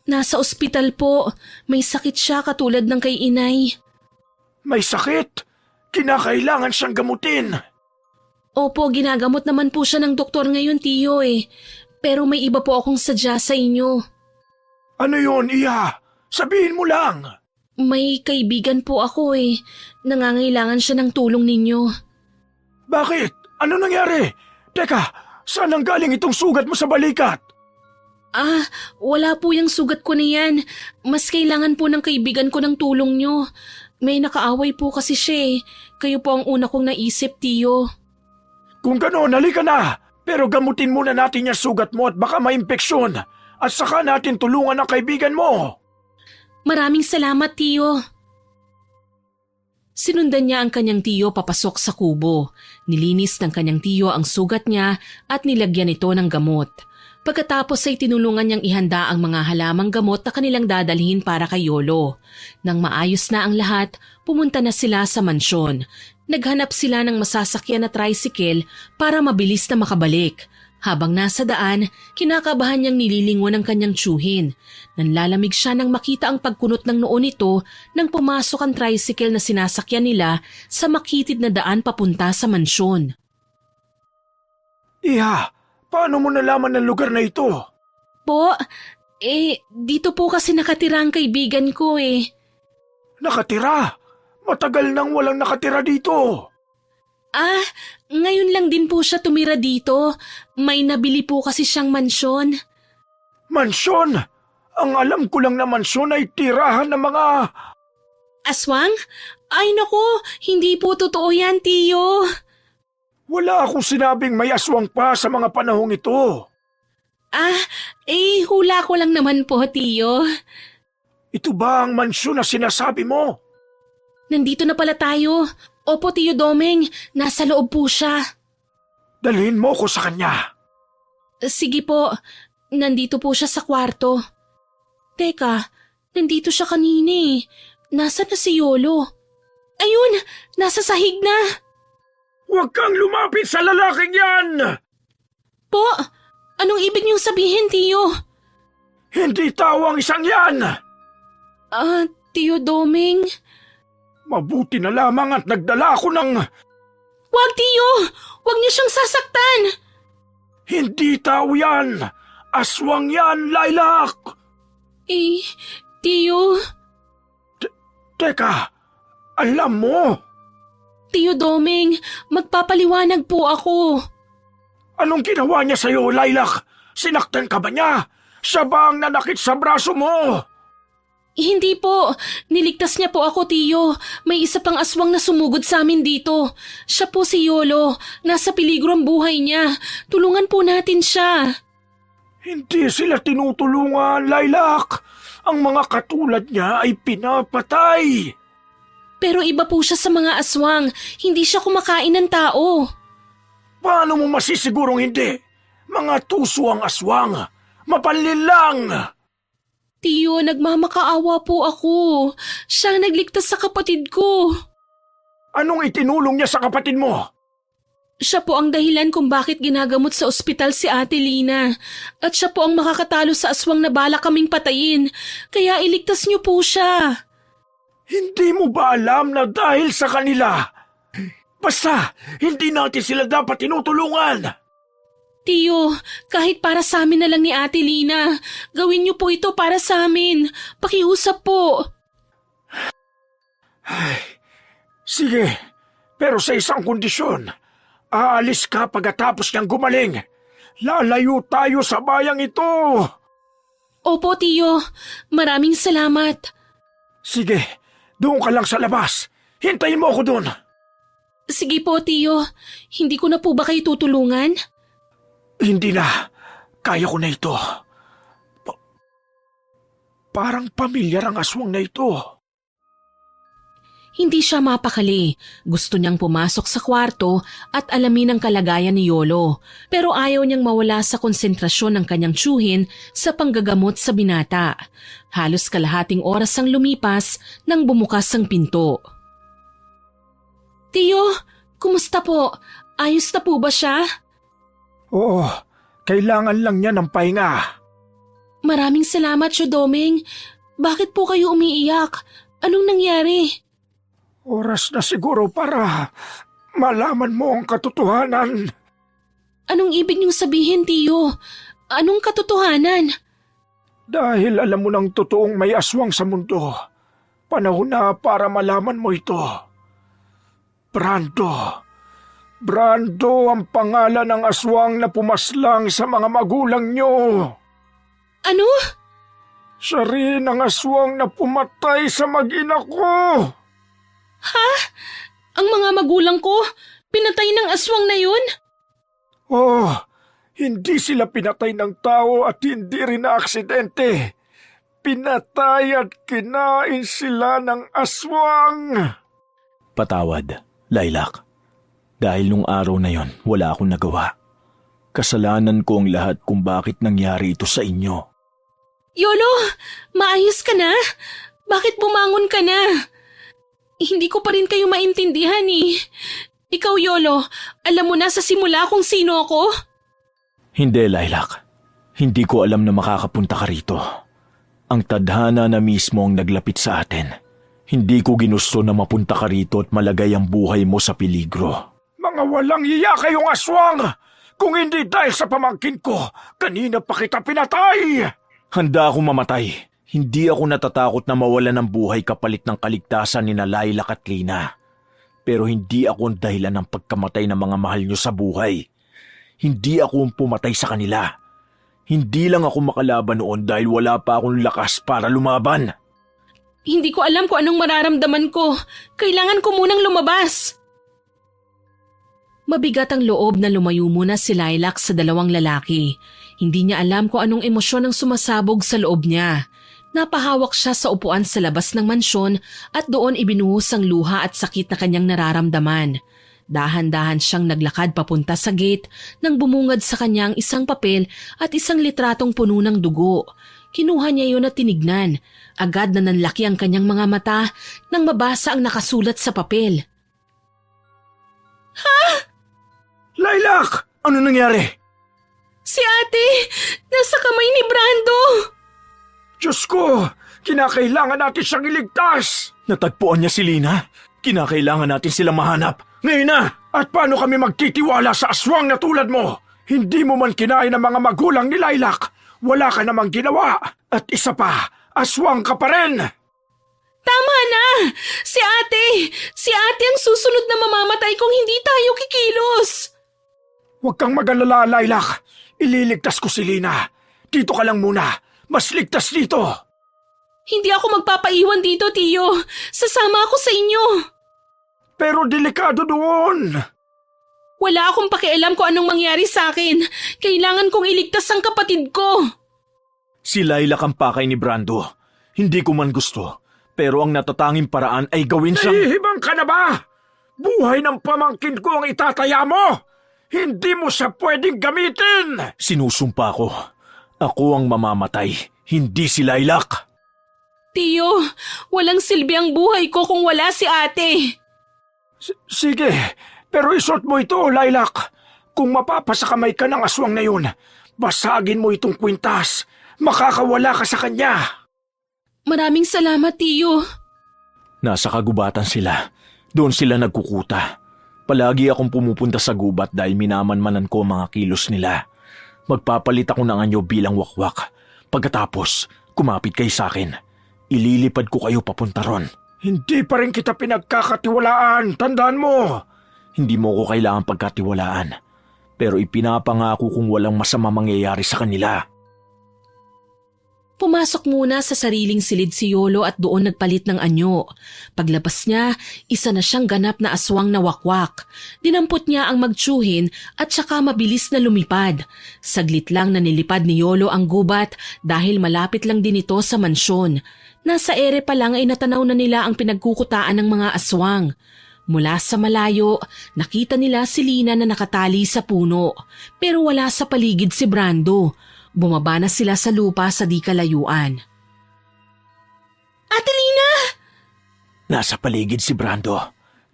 Nasa ospital po. May sakit siya katulad ng kay inay. May sakit? Kinakailangan siyang gamutin. Opo, ginagamot naman po siya ng doktor ngayon, Tiyo Pero may iba po akong sadya sa inyo. Ano yun, Iha? Sabihin mo lang. May kaibigan po ako Nangangailangan siya ng tulong ninyo. Bakit? Ano nangyari? Teka, saan ang galing itong sugat mo sa balikat? Wala po yung sugat ko na yan. Mas kailangan po ng kaibigan ko ng tulong nyo. May nakaaway po kasi siya Kayo po ang una kong naisip, Tiyo. Kung gano'n, halika na. Pero gamutin muna natin yung sugat mo at baka maimpeksyon. At saka natin tulungan ang kaibigan mo. Maraming salamat, Tiyo. Sinundan niya ang kanyang tiyo papasok sa kubo. Nilinis ng kanyang tiyo ang sugat niya at nilagyan ito ng gamot. Pagkatapos ay tinulungan niyang ihanda ang mga halamang gamot na kanilang dadalhin para kay Yolo. Nang maayos na ang lahat, pumunta na sila sa mansyon. Naghanap sila ng masasakyan na tricycle para mabilis na makabalik. Habang nasa daan, kinakabahan niyang nililingon ang kanyang tiyuhin. Nanlalamig siya nang makita ang pagkunot ng noo nito nang pumasok ang tricycle na sinasakyan nila sa makitid na daan papunta sa mansyon. Iha, paano mo nalaman ang lugar na ito? Po, dito po kasi nakatira ang kaibigan ko Nakatira? Matagal nang walang nakatira dito. Ngayon lang din po siya tumira dito. May nabili po kasi siyang mansyon. Mansyon? Ang alam ko lang na mansyon ay tirahan ng mga... Aswang? Ay naku, hindi po totoo yan, Tiyo. Wala akong sinabing may aswang pa sa mga panahong ito. Hula ko lang naman po, Tiyo. Ito ba ang mansyon na sinasabi mo? Nandito na pala tayo. Opo, Tiyo Domeng, nasa loob po siya. Dalhin mo ko sa kanya. Sige po, nandito po siya sa kwarto. Teka, nandito siya kanina Nasaan na si Yolo? Ayun, nasa sahig na. Huwag kang lumapit sa lalaking yan! Po, anong ibig niyong sabihin, Tiyo? Hindi tao ang isang yan! Tiyo Domeng... Mabuti na lamang at nagdala ako ng... Wag, Tiyo! Wag niyo siyang sasaktan! Hindi tao yan! Aswang yan, Lilac! Tiyo... Teka, alam mo... Tiyo Domeng, magpapaliwanag po ako. Anong ginawa niya sa'yo, Lilac? Sinaktan ka ba niya? Siya ba ang nanakit sa braso mo? Hindi po. Niligtas niya po ako, Tiyo. May isa pang aswang na sumugod sa amin dito. Siya po si Yolo. Nasa peligro ang buhay niya. Tulungan po natin siya. Hindi sila tinutulungan, Lilac. Ang mga katulad niya ay pinapatay. Pero iba po siya sa mga aswang. Hindi siya kumakain ng tao. Paano mo masisigurong hindi? Mga tuso ang aswang. Mapanlin lang. Tiyo, nagmamakaawa po ako. Siya ang nagligtas sa kapatid ko. Anong itinulong niya sa kapatid mo? Siya po ang dahilan kung bakit ginagamot sa ospital si Ate Lina. At siya po ang makakatalo sa aswang na balak kaming patayin. Kaya iligtas niyo po siya. Hindi mo ba alam na dahil sa kanila? Basta, hindi natin sila dapat tinutulungan. Tiyo, kahit para sa amin na lang ni Ate Lina, gawin niyo po ito para sa amin. Pakiusap po. Sige, pero sa isang kondisyon. Aalis ka pagkatapos niyang gumaling. Lalayo tayo sa bayang ito. Opo, Tiyo. Maraming salamat. Sige, doon ka lang sa labas. Hintayin mo ako doon. Sige po, Tiyo. Hindi ko na po ba kayo tutulungan? Hindi na. Kaya ko na ito. Parang pamilyar ang aswang na ito. Hindi siya mapakali. Gusto niyang pumasok sa kwarto at alamin ang kalagayan ni Yolo. Pero ayaw niyang mawala sa konsentrasyon ng kanyang tiyuhin sa panggagamot sa binata. Halos kalahating oras ang lumipas nang bumukas ang pinto. Tiyo, kumusta po? Ayos na po ba siya? Oo, kailangan lang niya ng pahinga. Maraming salamat, Tio Doming. Bakit po kayo umiiyak? Anong nangyari? Oras na siguro para malaman mo ang katotohanan. Anong ibig niyong sabihin, Tiyo? Anong katotohanan? Dahil alam mo ng totoong may aswang sa mundo, panahon na para malaman mo ito. Brando. Brando ang pangalan ng aswang na pumaslang sa mga magulang niyo. Ano? Siya rin ang aswang na pumatay sa mag-ina ko. Ha? Ang mga magulang ko? Pinatay ng aswang na yun? Oh, hindi sila pinatay ng tao at hindi rin na aksidente. Pinatay at kinain sila ng aswang. Patawad, Lilac. Dahil nung araw na yon, wala akong nagawa. Kasalanan ko ang lahat kung bakit nangyari ito sa inyo. Yolo, maayos ka na? Bakit bumangon ka na? Hindi ko pa rin kayo maintindihan eh. Ikaw, Yolo, alam mo na sa simula kung sino ako? Hindi, Lilac. Hindi ko alam na makakapunta ka rito. Ang tadhana na mismo ang naglapit sa atin. Hindi ko ginusto na mapunta ka rito at malagay ang buhay mo sa peligro. Mga walang iya kayong aswang! Kung hindi dahil sa pamangkin ko, kanina pa kita pinatay! Handa akong mamatay. Hindi ako natatakot na mawalan ng buhay kapalit ng kaligtasan ni Lilac at Lina. Pero hindi ako ang dahilan ng pagkamatay ng mga mahal nyo sa buhay. Hindi ako ang pumatay sa kanila. Hindi lang ako makalaban noon dahil wala pa akong lakas para lumaban. Hindi ko alam kung anong mararamdaman ko. Kailangan ko munang lumabas. Mabigat ang loob na lumayo muna si Lilac sa dalawang lalaki. Hindi niya alam kung anong emosyon ang sumasabog sa loob niya. Napahawak siya sa upuan sa labas ng mansyon at doon ibinuhos ang luha at sakit na kanyang nararamdaman. Dahan-dahan siyang naglakad papunta sa gate nang bumungad sa kanya ang isang papel at isang litratong puno ng dugo. Kinuha niya yun at tinignan. Agad na nanlaki ang kanyang mga mata nang mabasa ang nakasulat sa papel. Lilac! Ano nangyari? Si ate! Nasa kamay ni Brando! Diyos ko! Kinakailangan natin siyang iligtas! Natagpuan niya si Lina. Kinakailangan natin sila mahanap. Ngayon na! At paano kami magtitiwala sa aswang na tulad mo? Hindi mo man kinain ng mga magulang ni Lilac. Wala ka namang ginawa. At isa pa, aswang ka pa rin! Tama na! Si ate! Si ate ang susunod na mamamatay kung hindi tayo kikilos! Huwag kang mag-alala, Lilac. Ililigtas ko si Lina. Dito ka lang muna. Mas ligtas dito. Hindi ako magpapaiwan dito, Tiyo. Sasama ako sa inyo. Pero delikado doon. Wala akong pakialam kung anong mangyari sa akin. Kailangan kong iligtas ang kapatid ko. Si Lilac ang pakay ni Brando. Hindi ko man gusto. Pero ang natatanging paraan ay gawin siyang... Nahihibang ka na ba? Buhay ng pamangkin ko ang itataya mo! Hindi mo siya pwedeng gamitin! Sinusumpa ko. Ako ang mamamatay, hindi si Lilac. Tiyo, walang silbi ang buhay ko kung wala si ate. Sige, pero isuot mo ito, Lilac. Kung mapapasakamay ka ng aswang na yun, basagin mo itong kwintas. Makakawala ka sa kanya. Maraming salamat, Tiyo. Nasa kagubatan sila. Doon sila nagkukuta. Palagi akong pumupunta sa gubat dahil minamanmanan ko ang mga kilos nila. Magpapalit ako ng anyo bilang wakwak. Pagkatapos, kumapit kayo sa akin. Ililipad ko kayo papunta ron. Hindi pa rin kita pinagkakatiwalaan, tandaan mo. Hindi mo ko kailangan pagkatiwalaan. Pero ipinapangako kong walang masama mangyayari sa kanila. Pumasok muna sa sariling silid si Yolo at doon nagpalit ng anyo. Paglabas niya, isa na siyang ganap na aswang na wakwak. Dinampot niya ang magtsuhin at saka mabilis na lumipad. Saglit lang na nilipad ni Yolo ang gubat dahil malapit lang din ito sa mansyon. Nasa ere pa lang ay natanaw na nila ang pinagkukutaan ng mga aswang. Mula sa malayo, nakita nila si Lina na nakatali sa puno, pero wala sa paligid si Brando. Bumaba na sila sa lupa sa di kalayuan. Ate Lina! Nasa paligid si Brando.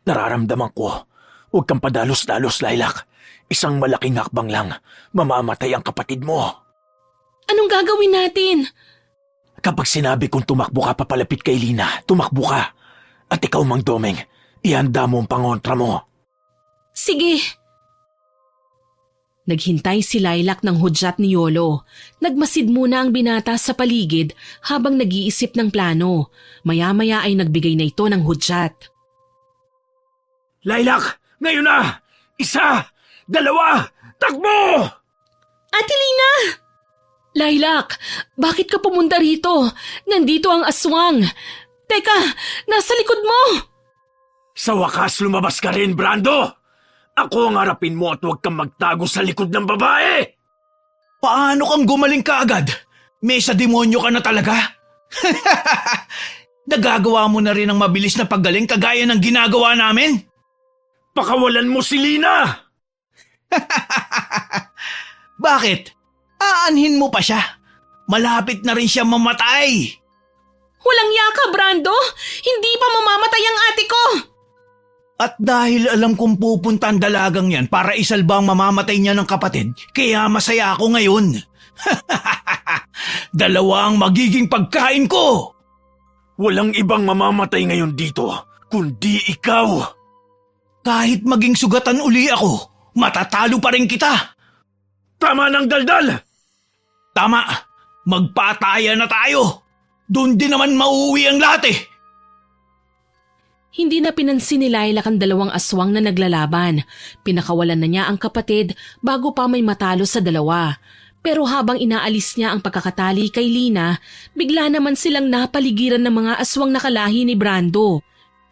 Nararamdaman ko. Huwag kang padalos-dalos, Lilac. Isang malaking hakbang lang. Mamamatay ang kapatid mo. Anong gagawin natin? Kapag sinabi kong tumakbo ka papalapit kay Lina, tumakbo ka. At ikaw, Mang Domeng, ihanda mo ang pangontra mo. Sige. Naghintay si Lilac ng hudyat ni Yolo. Nagmasid muna ang binata sa paligid habang nag-iisip ng plano. Maya-maya ay nagbigay na ito ng hudyat. Lilac, ngayon na! 1, 2, takbo! Ate Lina! Lilac, bakit ka pumunta rito? Nandito ang aswang. Teka, nasa likod mo! Sa wakas lumabas ka rin, Brando! Ako ang harapin mo at huwag kang magtago sa likod ng babae! Paano kang gumaling kaagad? May sa demonyo ka na talaga? Nagagawa mo na rin ang mabilis na paggaling kagaya ng ginagawa namin? Pakawalan mo si Lina! Bakit? Aanhin mo pa siya. Malapit na rin siya mamatay. Walang yaka, Brando! Hindi pa mamamatay ang ate ko! At dahil alam kong pupunta ang dalagang yan para isalba ang mamamatay niya ng kapatid, kaya masaya ako ngayon. 2 ang magiging pagkain ko! Walang ibang mamamatay ngayon dito, kundi ikaw. Kahit maging sugatan uli ako, matatalo pa rin kita. Tama ng daldal! Tama, magpataya na tayo. Doon din naman mauuwi ang lahat eh. Hindi na pinansin ni Lilac ang 2 aswang na naglalaban. Pinakawalan na niya ang kapatid bago pa may matalo sa 2. Pero habang inaalis niya ang pagkakatali kay Lina, bigla naman silang napaligiran ng mga aswang nakalahi ni Brando.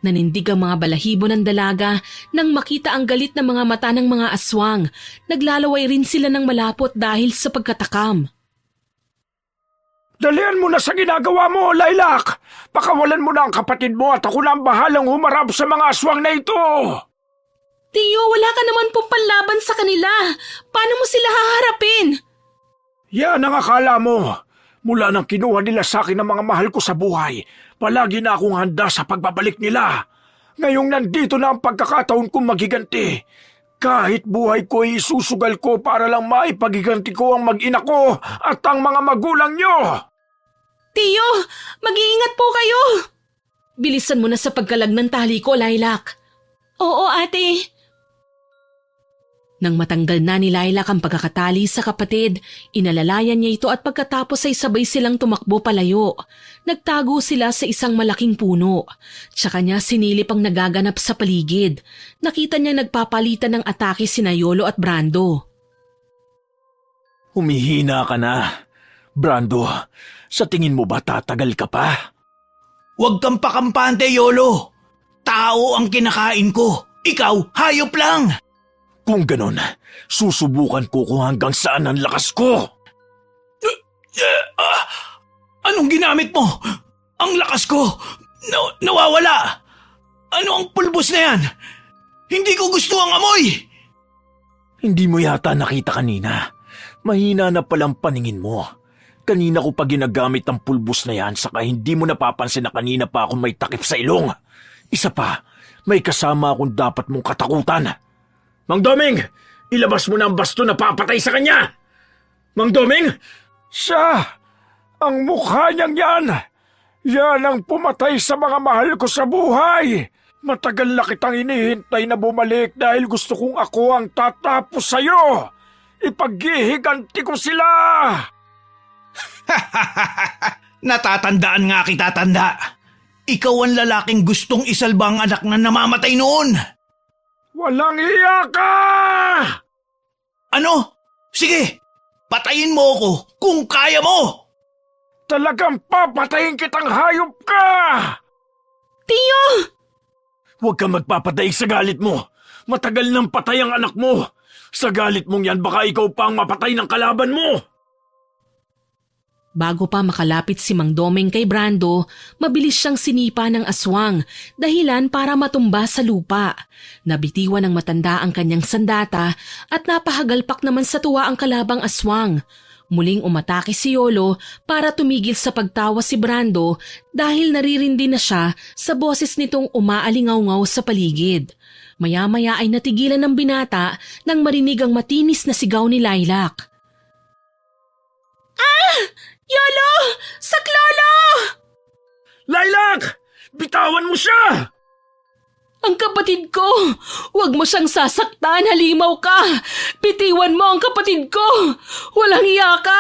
Nanindig ang mga balahibo ng dalaga nang makita ang galit ng mga mata ng mga aswang. Naglalaway rin sila ng malapot dahil sa pagkatakam. Dalian mo na sa ginagawa mo, Lilac! Pakawalan mo na ang kapatid mo at ako na ang bahalang humarap sa mga aswang na ito! Tiyo, wala ka naman pong panlaban sa kanila. Paano mo sila haharapin? Yan ang akala mo. Mula nang kinuha nila sa akin ang mga mahal ko sa buhay, palagi na akong handa sa pagbabalik nila. Ngayong nandito na ang pagkakataon kong magiganti. Kahit buhay ko ay isusugal ko para lang maipagiganti ko ang mag-ina ko at ang mga magulang nyo. Tiyo, mag-iingat po kayo. Bilisan mo na sa pagkalag ng tali ko, Lilac. Oo, ate. Nang matanggal na ni Lilac ang pagkakatali sa kapatid, inalalayan niya ito at pagkatapos ay sabay silang tumakbo palayo. Nagtago sila sa isang malaking puno. Tsaka niya sinilip ang nagaganap sa paligid. Nakita niya nagpapalitan ng atake sina Yolo at Brando. Humihina ka na. Brando, sa tingin mo ba tatagal ka pa? Huwag kang pakampante, Yolo. Tao ang kinakain ko. Ikaw, hayop lang. Kung ganon, susubukan ko kung hanggang saan ang lakas ko. Anong ginamit mo? Ang lakas ko. Nawawala. Ano ang pulbos na yan? Hindi ko gusto ang amoy. Hindi mo yata nakita kanina. Mahina na palang paningin mo. Kanina ko pa ginagamit ang pulbos na yan saka hindi mo napapansin na kanina pa akong may takip sa ilong. Isa pa, may kasama akong dapat mong katakutan. Mang Doming, ilabas mo na ang basto na papatay sa kanya! Mang Doming? Siya! Ang mukha niyang yan! Yan ang pumatay sa mga mahal ko sa buhay! Matagal na kitang inihintay na bumalik dahil gusto kong ako ang tatapos sa'yo! Ipaghihiganti ko sila! Natatandaan nga kita, tanda. Ikaw ang lalaking gustong isalba ang anak na namamatay noon. Walang iya ka! Ano? Sige, patayin mo ako kung kaya mo! Talagang papatayin kitang hayop ka! Tiyo! Huwag kang magpapatay sa galit mo. Matagal nang patay ang anak mo. Sa galit mong yan, baka ikaw pa ang mapatay ng kalaban mo. Bago pa makalapit si Mang Doming kay Brando, mabilis siyang sinipa ng aswang, dahilan para matumba sa lupa. Nabitiwan ng matanda ang kanyang sandata at napahagalpak naman sa tuwa ang kalabang aswang. Muling umatake si Yolo para tumigil sa pagtawa si Brando dahil naririndi na siya sa boses nitong umaalingaw-ngaw sa paligid. Maya-maya ay natigilan ng binata nang marinig ang matinis na sigaw ni Lilac. Yolo! Saklolo! Lilac! Bitawan mo siya! Ang kapatid ko! Huwag mo siyang sasaktan, halimaw ka! Bitiwan mo ang kapatid ko! Walang iya ka!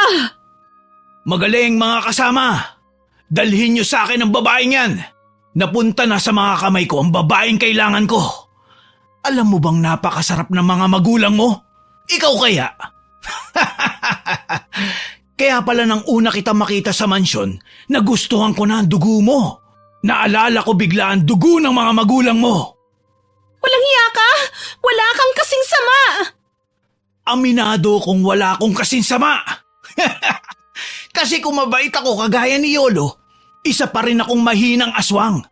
Magaling mga kasama! Dalhin niyo sa akin ang babaeng yan! Napunta na sa mga kamay ko ang babaeng kailangan ko! Alam mo bang napakasarap ng mga magulang mo? Ikaw kaya? Kaya pala nang una kita makita sa mansyon, nagustuhan ko na ang dugo mo. Naalala ko bigla ang dugo ng mga magulang mo. Walang iya ka! Wala kang kasing sama! Aminado kung wala akong kasinsama. Kasi kung mabait ako kagaya ni Yolo, isa pa rin akong mahinang aswang.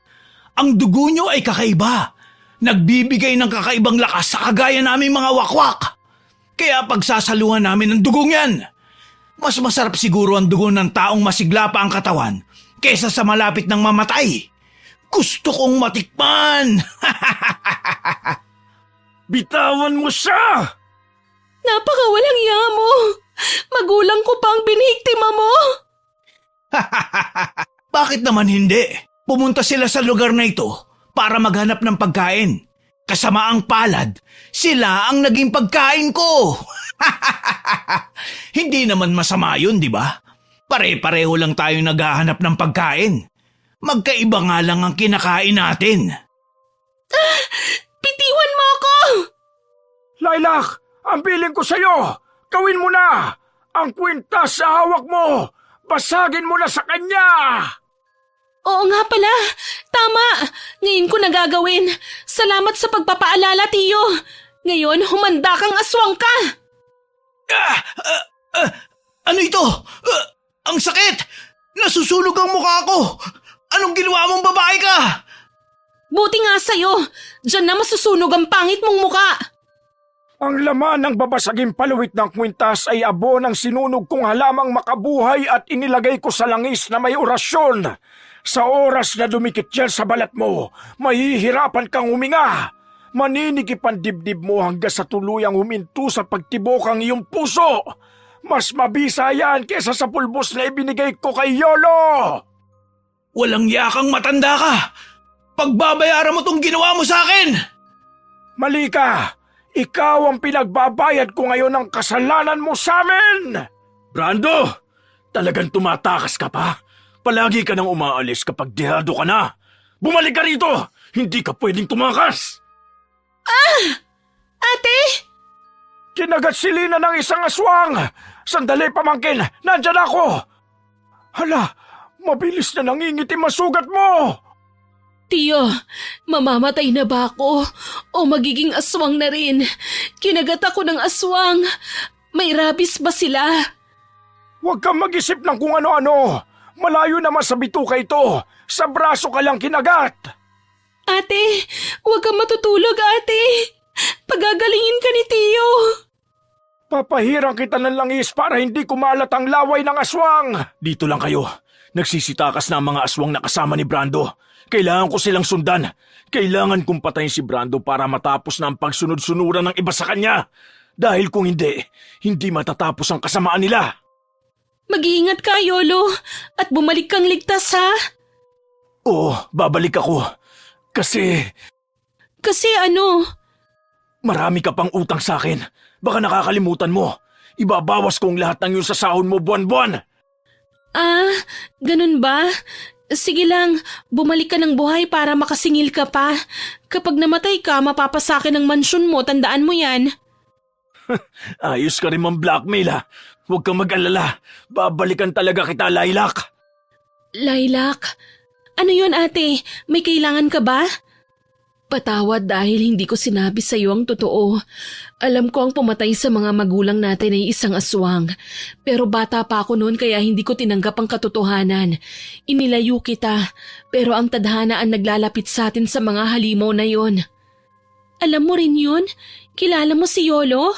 Ang dugo nyo ay kakaiba. Nagbibigay ng kakaibang lakas sa kagaya naming mga wakwak. Kaya pagsasaluhan namin ang dugong yan. Mas masarap siguro ang dugo ng taong masigla pa ang katawan kesa sa malapit ng mamatay. Gusto kong matikman! Bitawan mo siya! Napakawalang iya mo! Magulang ko pa ang biniktima mo! Bakit naman hindi? Pumunta sila sa lugar na ito para maghanap ng pagkain. Kasama ang palad, sila ang naging pagkain ko! Hindi naman masama yun, di ba? Pare-pareho lang tayo naghahanap ng pagkain. Magkaiba nga lang ang kinakain natin. Bitiwan mo ako! Lilac, ang piling ko sa'yo! Gawin mo na! Ang kwintas sa hawak mo! Basagin mo na sa kanya! Oo nga pala. Tama. Ngayon ko nagagawin. Salamat sa pagpapaalala, Tiyo. Ngayon, humanda kang aswang ka. Ano ito? Ang sakit! Nasusunog ang mukha ko! Anong ginawa mong babae ka? Buti nga sa'yo. Diyan na masusunog ang pangit mong muka. Ang laman ng babasaging paluwit ng kwintas ay abo ng sinunog kong halamang makabuhay at inilagay ko sa langis na may orasyon. Sa oras na dumikit yan sa balat mo, mahihirapan kang huminga. Maninigip ang dibdib mo hanggang sa tuluyang huminto sa pagtibok ang iyong puso. Mas mabisa yan kesa sa pulbos na ibinigay ko kay Yolo. Walang yakang matanda ka! Pagbabayaran mo tong ginawa mo sa akin! Mali ka! Ikaw ang pinagbabayad ko ngayon ng kasalanan mo sa amin! Brando! Talagang tumatakas ka pa? Palagi ka nang umaalis kapag dehado ka na. Bumalik ka rito! Hindi ka pwedeng tumakas! Ate? Kinagat si Lina ng isang aswang! Sandali, pamangkin! Nandyan ako! Hala, mabilis na nangingitim ang sugat mo! Tiyo, mamamatay na ba ako? O magiging aswang na rin? Kinagat ako ng aswang. May rabies ba sila? Huwag kang mag-isip ng kung ano-ano. Malayo naman sa bituka ito. Sa braso ka lang kinagat. Ate, huwag kang matutulog, ate. Pagagalingin ka ni Tiyo. Papahirang kita ng langis para hindi kumalat ang laway ng aswang. Dito lang kayo. Nagsisitakas na ang mga aswang na kasama ni Brando. Kailangan ko silang sundan. Kailangan kong patayin si Brando para matapos na ang pagsunod-sunuran ng iba sa kanya. Dahil kung hindi, hindi matatapos ang kasamaan nila. Mag-iingat ka, Yolo. At bumalik kang ligtas, ha? Oo, babalik ako. Kasi Kasi ano? marami ka pang utang sa akin. Baka nakakalimutan mo. Ibabawas kong lahat ng iyong sasahod mo buwan-buwan. Ah, ganun ba? Sige lang, bumalik ka ng buhay para makasingil ka pa. Kapag namatay ka, mapapasakin ang mansyon mo, tandaan mo yan. Ayos ka rin mang blackmail ha. Huwag kang mag-alala. Babalikan talaga kita, Lilac. Lilac? Ano yun, ate? May kailangan ka ba? Patawad dahil hindi ko sinabi sa iyo ang totoo. Alam ko ang pumatay sa mga magulang natin ay isang aswang. Pero bata pa ako noon kaya hindi ko tinanggap ang katotohanan. Inilayo kita, pero ang tadhana ang naglalapit sa atin sa mga halimaw na yon. Alam mo rin yun? Kilala mo si Yolo?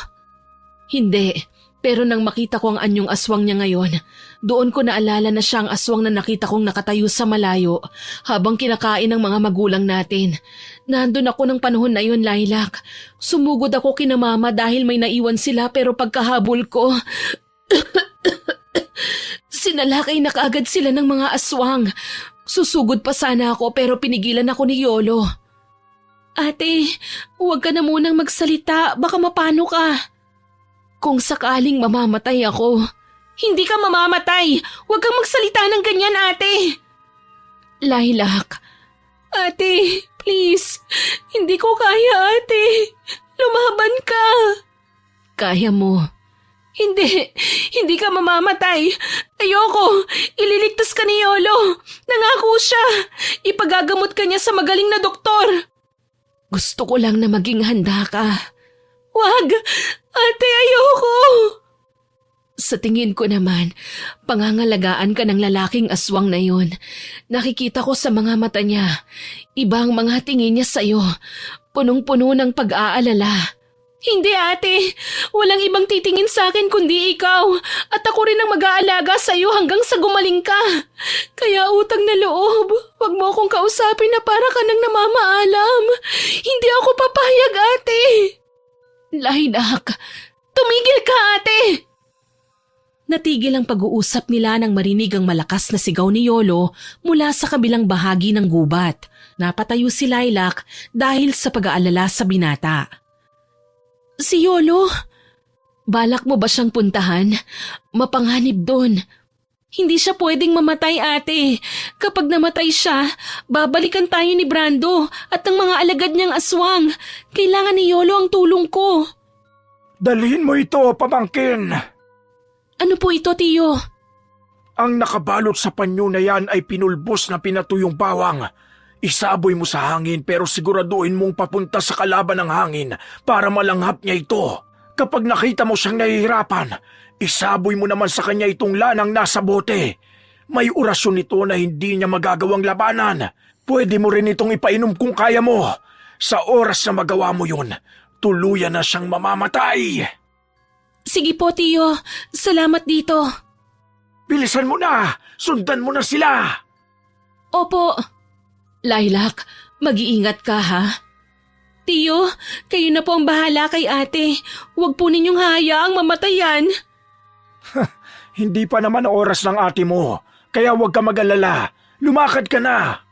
Hindi, pero nang makita ko ang anyong aswang niya ngayon, doon ko naalala na siya ang aswang na nakita kong nakatayo sa malayo habang kinakain ng mga magulang natin. Nandun ako ng panahon na yun, Lilac. Sumugod ako kina mama dahil may naiwan sila pero pagkahabol ko, sinalakay na kaagad sila ng mga aswang. Susugod pa sana ako pero pinigilan ako ni Yolo. Ate, huwag ka na munang magsalita, baka mapano ka. Kung sakaling mamamatay ako. Hindi ka mamamatay! Huwag kang magsalita ng ganyan, ate! Lilac. Ate, please. Hindi ko kaya, ate. Lumaban ka. Kaya mo. Hindi ka mamamatay. Ayoko. Ililigtas ka ni Yolo. Nangako siya. Ipagagamot ka niya sa magaling na doktor. Gusto ko lang na maging handa ka. Wag! Ate, ayoko! Sa tingin ko naman, pangangalagaan ka ng lalaking aswang na yon. Nakikita ko sa mga mata niya. Ibang mga tingin niya sa'yo. Punong-puno ng pag-aalala. Hindi, ate. Walang ibang titingin sa akin kundi ikaw. At ako rin ang mag-aalaga sa'yo hanggang sa gumaling ka. Kaya utang na loob. Huwag mo akong kausapin na para ka nang namamaalam. Hindi ako papayag, ate. Lilac, tumigil ka, ate! Natigil ang pag-uusap nila nang marinig ang malakas na sigaw ni Yolo mula sa kabilang bahagi ng gubat. Napatayo si Lilac dahil sa pag-aalala sa binata. Si Yolo? Balak mo ba siyang puntahan? Mapanganib doon. Hindi siya pwedeng mamatay, ate. Kapag namatay siya, babalikan tayo ni Brando at ng mga alagad niyang aswang. Kailangan ni Yolo ang tulong ko. Dalhin mo ito, pamangkin. Ano po ito, tiyo? Ang nakabalot sa panyo na yan ay pinulbos na pinatuyong bawang. Isaboy mo sa hangin pero siguraduhin mong papunta sa kalaban ng hangin para malanghap niya ito. Kapag nakita mo siyang nahihirapan, isaboy mo naman sa kanya itong lanang nasa bote. May orasyon ito na hindi niya magagawang labanan. Pwede mo rin itong ipainom kung kaya mo. Sa oras na magawa mo yun, tuluyan na siyang mamamatay. Sige po, tiyo. Salamat dito. Bilisan mo na! Sundan mo na sila! Opo. Lilac, mag-iingat ka, ha? Tiyo, kayo na po ang bahala kay ate. Huwag po ninyong hayaang mamatayan. Hindi pa naman oras ng ate mo, kaya huwag ka mag-alala. Lumakad ka na!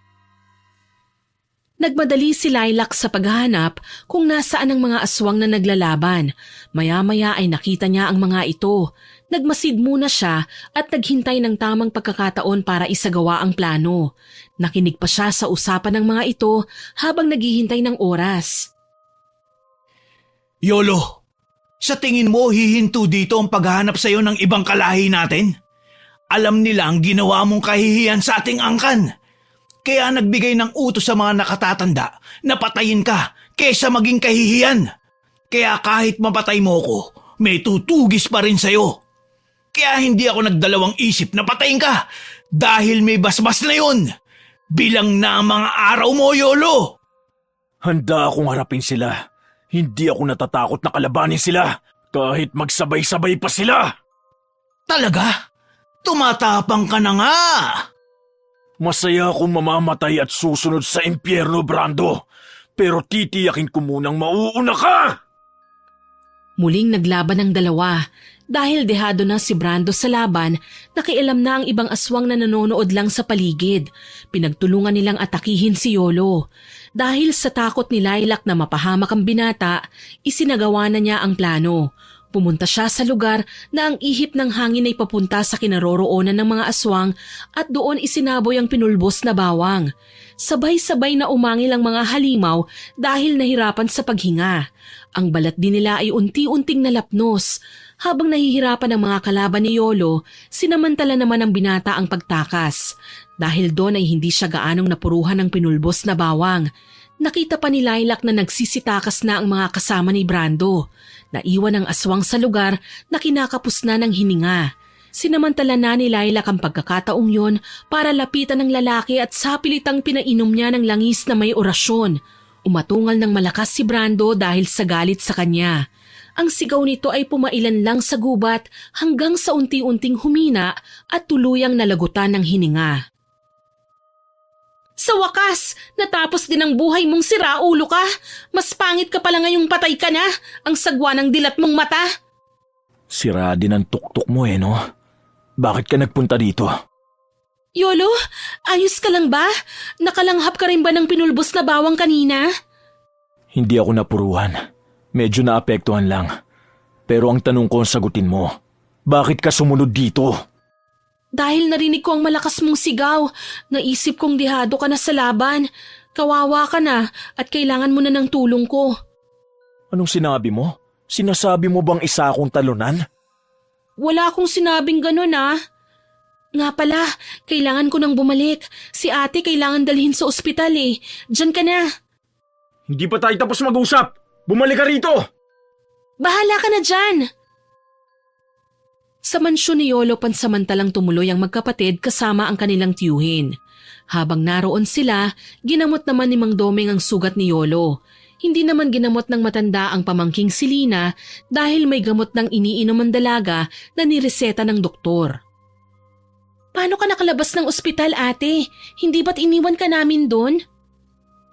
Nagmadali si Lilac sa paghahanap kung nasaan ang mga aswang na naglalaban. Maya-maya ay nakita niya ang mga ito. Nagmasid muna siya at naghintay ng tamang pagkakataon para isagawa ang plano. Nakinig pa siya sa usapan ng mga ito habang naghihintay ng oras. Yolo, sa tingin mo hihinto dito ang paghahanap sa'yo ng ibang kalahi natin? Alam nila ang ginawa mong kahihiyan sa ating angkan. Kaya nagbigay ng utos sa mga nakatatanda na patayin ka kesa maging kahihiyan. Kaya kahit mapatay mo ko, may tutugis pa rin sa'yo. Kaya hindi ako nagdalawang isip na patayin ka dahil may basbas na yun. Bilang na ang mga araw mo, Yolo. Handa akong harapin sila. Hindi ako natatakot na kalabanin sila kahit magsabay-sabay pa sila. Talaga? Tumatapang ka na nga. Masaya akong mamamatay at susunod sa impyerno, Brando. Pero titiyakin ko munang mauuna ka! Muling naglaban ang dalawa. Dahil dehado na si Brando sa laban, nakialam na ang ibang aswang na nanonood lang sa paligid. Pinagtulungan nilang atakihin si Yolo. Dahil sa takot ni Lilac na mapahamak ang binata, isinagawa na niya ang plano. Pumunta siya sa lugar na ang ihip ng hangin ay papunta sa kinaroroonan ng mga aswang at doon isinaboy ang pinulbos na bawang. Sabay-sabay na umangil ang mga halimaw dahil nahirapan sa paghinga. Ang balat din nila ay unti-unting nalapnos. Habang nahihirapan ang mga kalaban ni Yolo, sinamantala naman ng binata ang pagtakas. Dahil doon ay hindi siya gaanong napuruhan ng pinulbos na bawang. Nakita pa ni Lilac na nagsisitakas na ang mga kasama ni Brando. Naiwan ang aswang sa lugar na kinakapos na ng hininga. Sinamantala na ni Lilac ang pagkakataong yon para lapitan ng lalaki at sapilitang pinainom niya ng langis na may orasyon. Umatungal ng malakas si Brando dahil sa galit sa kanya. Ang sigaw nito ay pumailan lang sa gubat hanggang sa unti-unting humina at tuluyang nalagutan ng hininga. Sa wakas, natapos din ang buhay mong siraulo ka. Mas pangit ka pala ngayong patay ka na, ang sagwa ng dilat mong mata. Sira din ang tuktok mo no? Bakit ka nagpunta dito? Yolo, ayos ka lang ba? Nakalanghap ka rin ba ng pinulbos na bawang kanina? Hindi ako napuruhan. Medyo naapektuhan lang. Pero ang tanong ko sagutin mo, bakit ka sumunod dito? Dahil narinig ko ang malakas mong sigaw, naisip kong dihado ka na sa laban. Kawawa ka na at kailangan mo na ng tulong ko. Anong sinabi mo? Sinasabi mo bang isa akong talunan? Wala akong sinabing ganun Nga pala, kailangan ko nang bumalik. Si ate kailangan dalhin sa ospital Diyan ka na. Hindi pa tayo tapos mag-usap. Bumalik ka rito! Bahala ka na dyan! Sa mansyon ni Yolo pansamantalang tumuloy ang magkapatid kasama ang kanilang tiyuhin. Habang naroon sila, ginamot naman ni Mang Domeng ang sugat ni Yolo. Hindi naman ginamot ng matanda ang pamangking si Lina dahil may gamot ng iniinom ang dalaga na nireseta ng doktor. Paano ka nakalabas ng ospital, ate? Hindi ba't iniwan ka namin doon?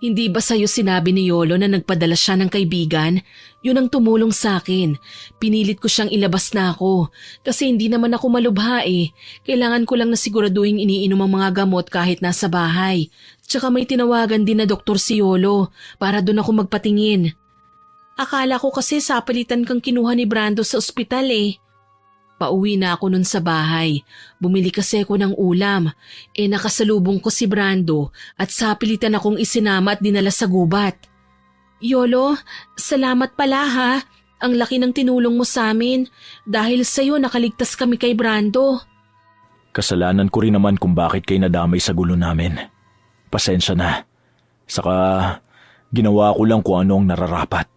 Hindi ba sa'yo sinabi ni Yolo na nagpadala siya ng kaibigan? Yun ang tumulong sa akin. Pinilit ko siyang ilabas na ako. Kasi hindi naman ako malubha Kailangan ko lang na siguraduhin iniinom ang mga gamot kahit nasa bahay. Tsaka may tinawagan din na doktor si Yolo para doon ako magpatingin. Akala ko kasi sapalitan kang kinuha ni Brando sa ospital Pauwi na ako nun sa bahay. Bumili kasi ako ng ulam. Nakasalubong ko si Brando at sapilitan akong isinama at dinala sa gubat. Yolo, salamat pala ha. Ang laki ng tinulong mo sa amin. Dahil sa'yo nakaligtas kami kay Brando. Kasalanan ko rin naman kung bakit kayo nadamay sa gulo namin. Pasensya na. Saka ginawa ko lang kung ano ang nararapat.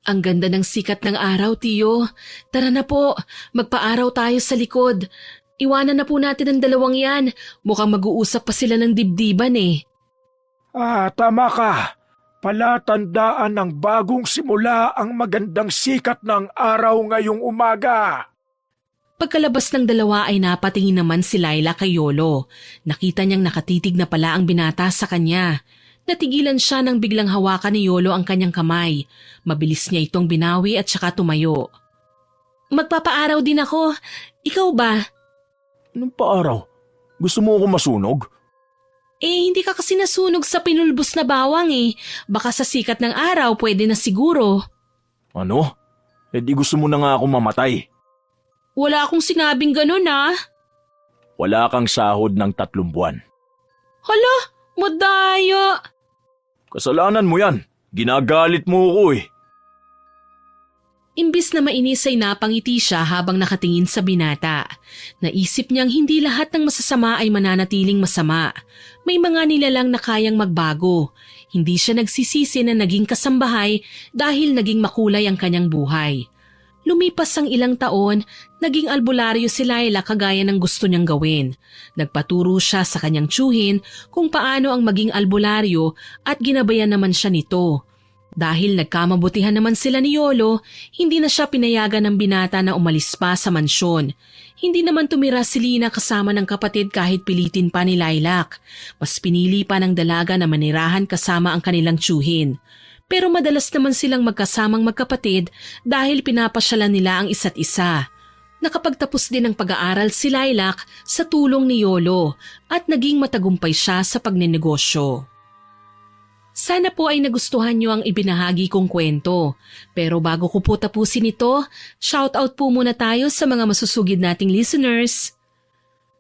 Ang ganda ng sikat ng araw, Tiyo. Tara na po, magpaaraw tayo sa likod. Iwanan na po natin ang dalawang yan. Mukhang mag-uusap pa sila ng dibdiban Tama ka. Palatandaan ng bagong simula ang magandang sikat ng araw ngayong umaga. Pagkalabas ng dalawa ay napatingin naman si Laila kay Yolo. Nakita niyang nakatitig na pala ang binata sa kanya. Natigilan siya nang biglang hawakan ni Yolo ang kanyang kamay. Mabilis niya itong binawi at saka tumayo. Magpapaaraw din ako. Ikaw ba? Anong paaraw? Gusto mo ako masunog? Hindi ka kasi nasunog sa pinulbos na bawang Baka sa sikat ng araw pwede na siguro. Ano? Di gusto mo na nga ako mamatay. Wala akong sinabing ganun Wala kang sahod ng 3 buwan. Hala, madaya. Kasalanan mo yan. Ginagalit mo ako Imbis na mainis ay napangiti siya habang nakatingin sa binata. Naisip niyang hindi lahat ng masasama ay mananatiling masama. May mga nilalang na kayang magbago. Hindi siya nagsisisi na naging kasambahay dahil naging makulay ang kanyang buhay. Lumipas ang ilang taon, naging albularyo si Laila kagaya ng gusto niyang gawin. Nagpaturo siya sa kanyang tiyuhin kung paano ang maging albularyo at ginabayan naman siya nito. Dahil nagkamabutihan naman sila ni Yolo, hindi na siya pinayagan ng binata na umalis pa sa mansyon. Hindi naman tumira si Lina kasama ng kapatid kahit pilitin pa ni Lilac. Mas pinili pa ng dalaga na manirahan kasama ang kanilang tiyuhin. Pero madalas naman silang magkasamang magkapatid dahil pinapasyalan nila ang isa't isa. Nakapagtapos din ng pag-aaral si Lilac sa tulong ni Yolo at naging matagumpay siya sa pagnenegosyo. Sana po ay nagustuhan niyo ang ibinahagi kong kwento. Pero bago ko po tapusin ito, shoutout po muna tayo sa mga masusugid nating listeners.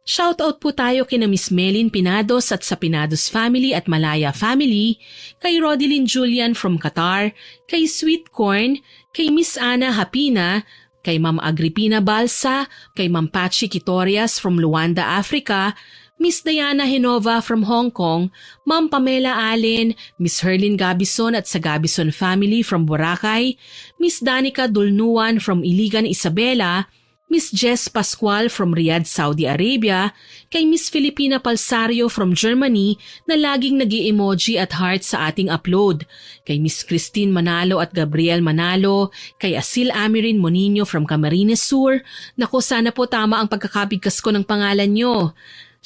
Shoutout po tayo kina Miss Melin Pinados at sa Pinados Family at Malaya Family, kay Rodilyn Julian from Qatar, kay Sweet Corn, kay Miss Ana Hapina, kay Ma'am Agripina Balsa, kay Ma'am Pachi Kitorias from Luanda, Africa, Miss Diana Henova from Hong Kong, Ma'am Pamela Allen, Miss Herlin Gabison at sa Gabison Family from Boracay, Miss Danica Dulnuan from Iligan, Isabela, Miss Jess Pascual from Riyadh, Saudi Arabia, kay Miss Filipina Palsario from Germany na laging nag-i-emoji at heart sa ating upload, kay Miss Christine Manalo at Gabriel Manalo, kay Asil Amirin Monino from Camarines Sur. Naku, sana po tama ang pagkakabigkas ko ng pangalan nyo.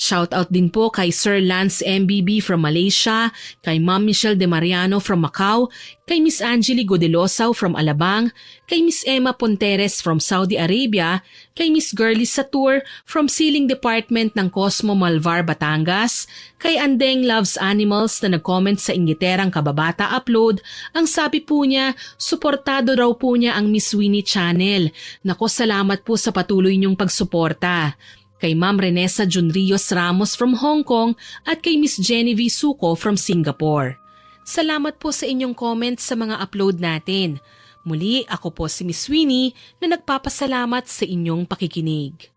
Shoutout din po kay Sir Lance MBB from Malaysia, kay Ma'am Michelle De Mariano from Macau, kay Miss Angeli Godelosaw from Alabang, kay Miss Emma Ponteres from Saudi Arabia, kay Miss Girlie Satur from Sealing Department ng Cosmo Malvar, Batangas, kay Andeng Loves Animals na nag-comment sa Ingiterang Kababata upload. Ang sabi po niya, suportado raw po niya ang Miss Winnie Channel. Nako, salamat po sa patuloy niyong pagsuporta. Kay Ma'am Renessa Junrios Ramos from Hong Kong at kay Miss Genevieve Suko from Singapore. Salamat po sa inyong comments sa mga upload natin. Muli, ako po si Miss Winnie na nagpapasalamat sa inyong pakikinig.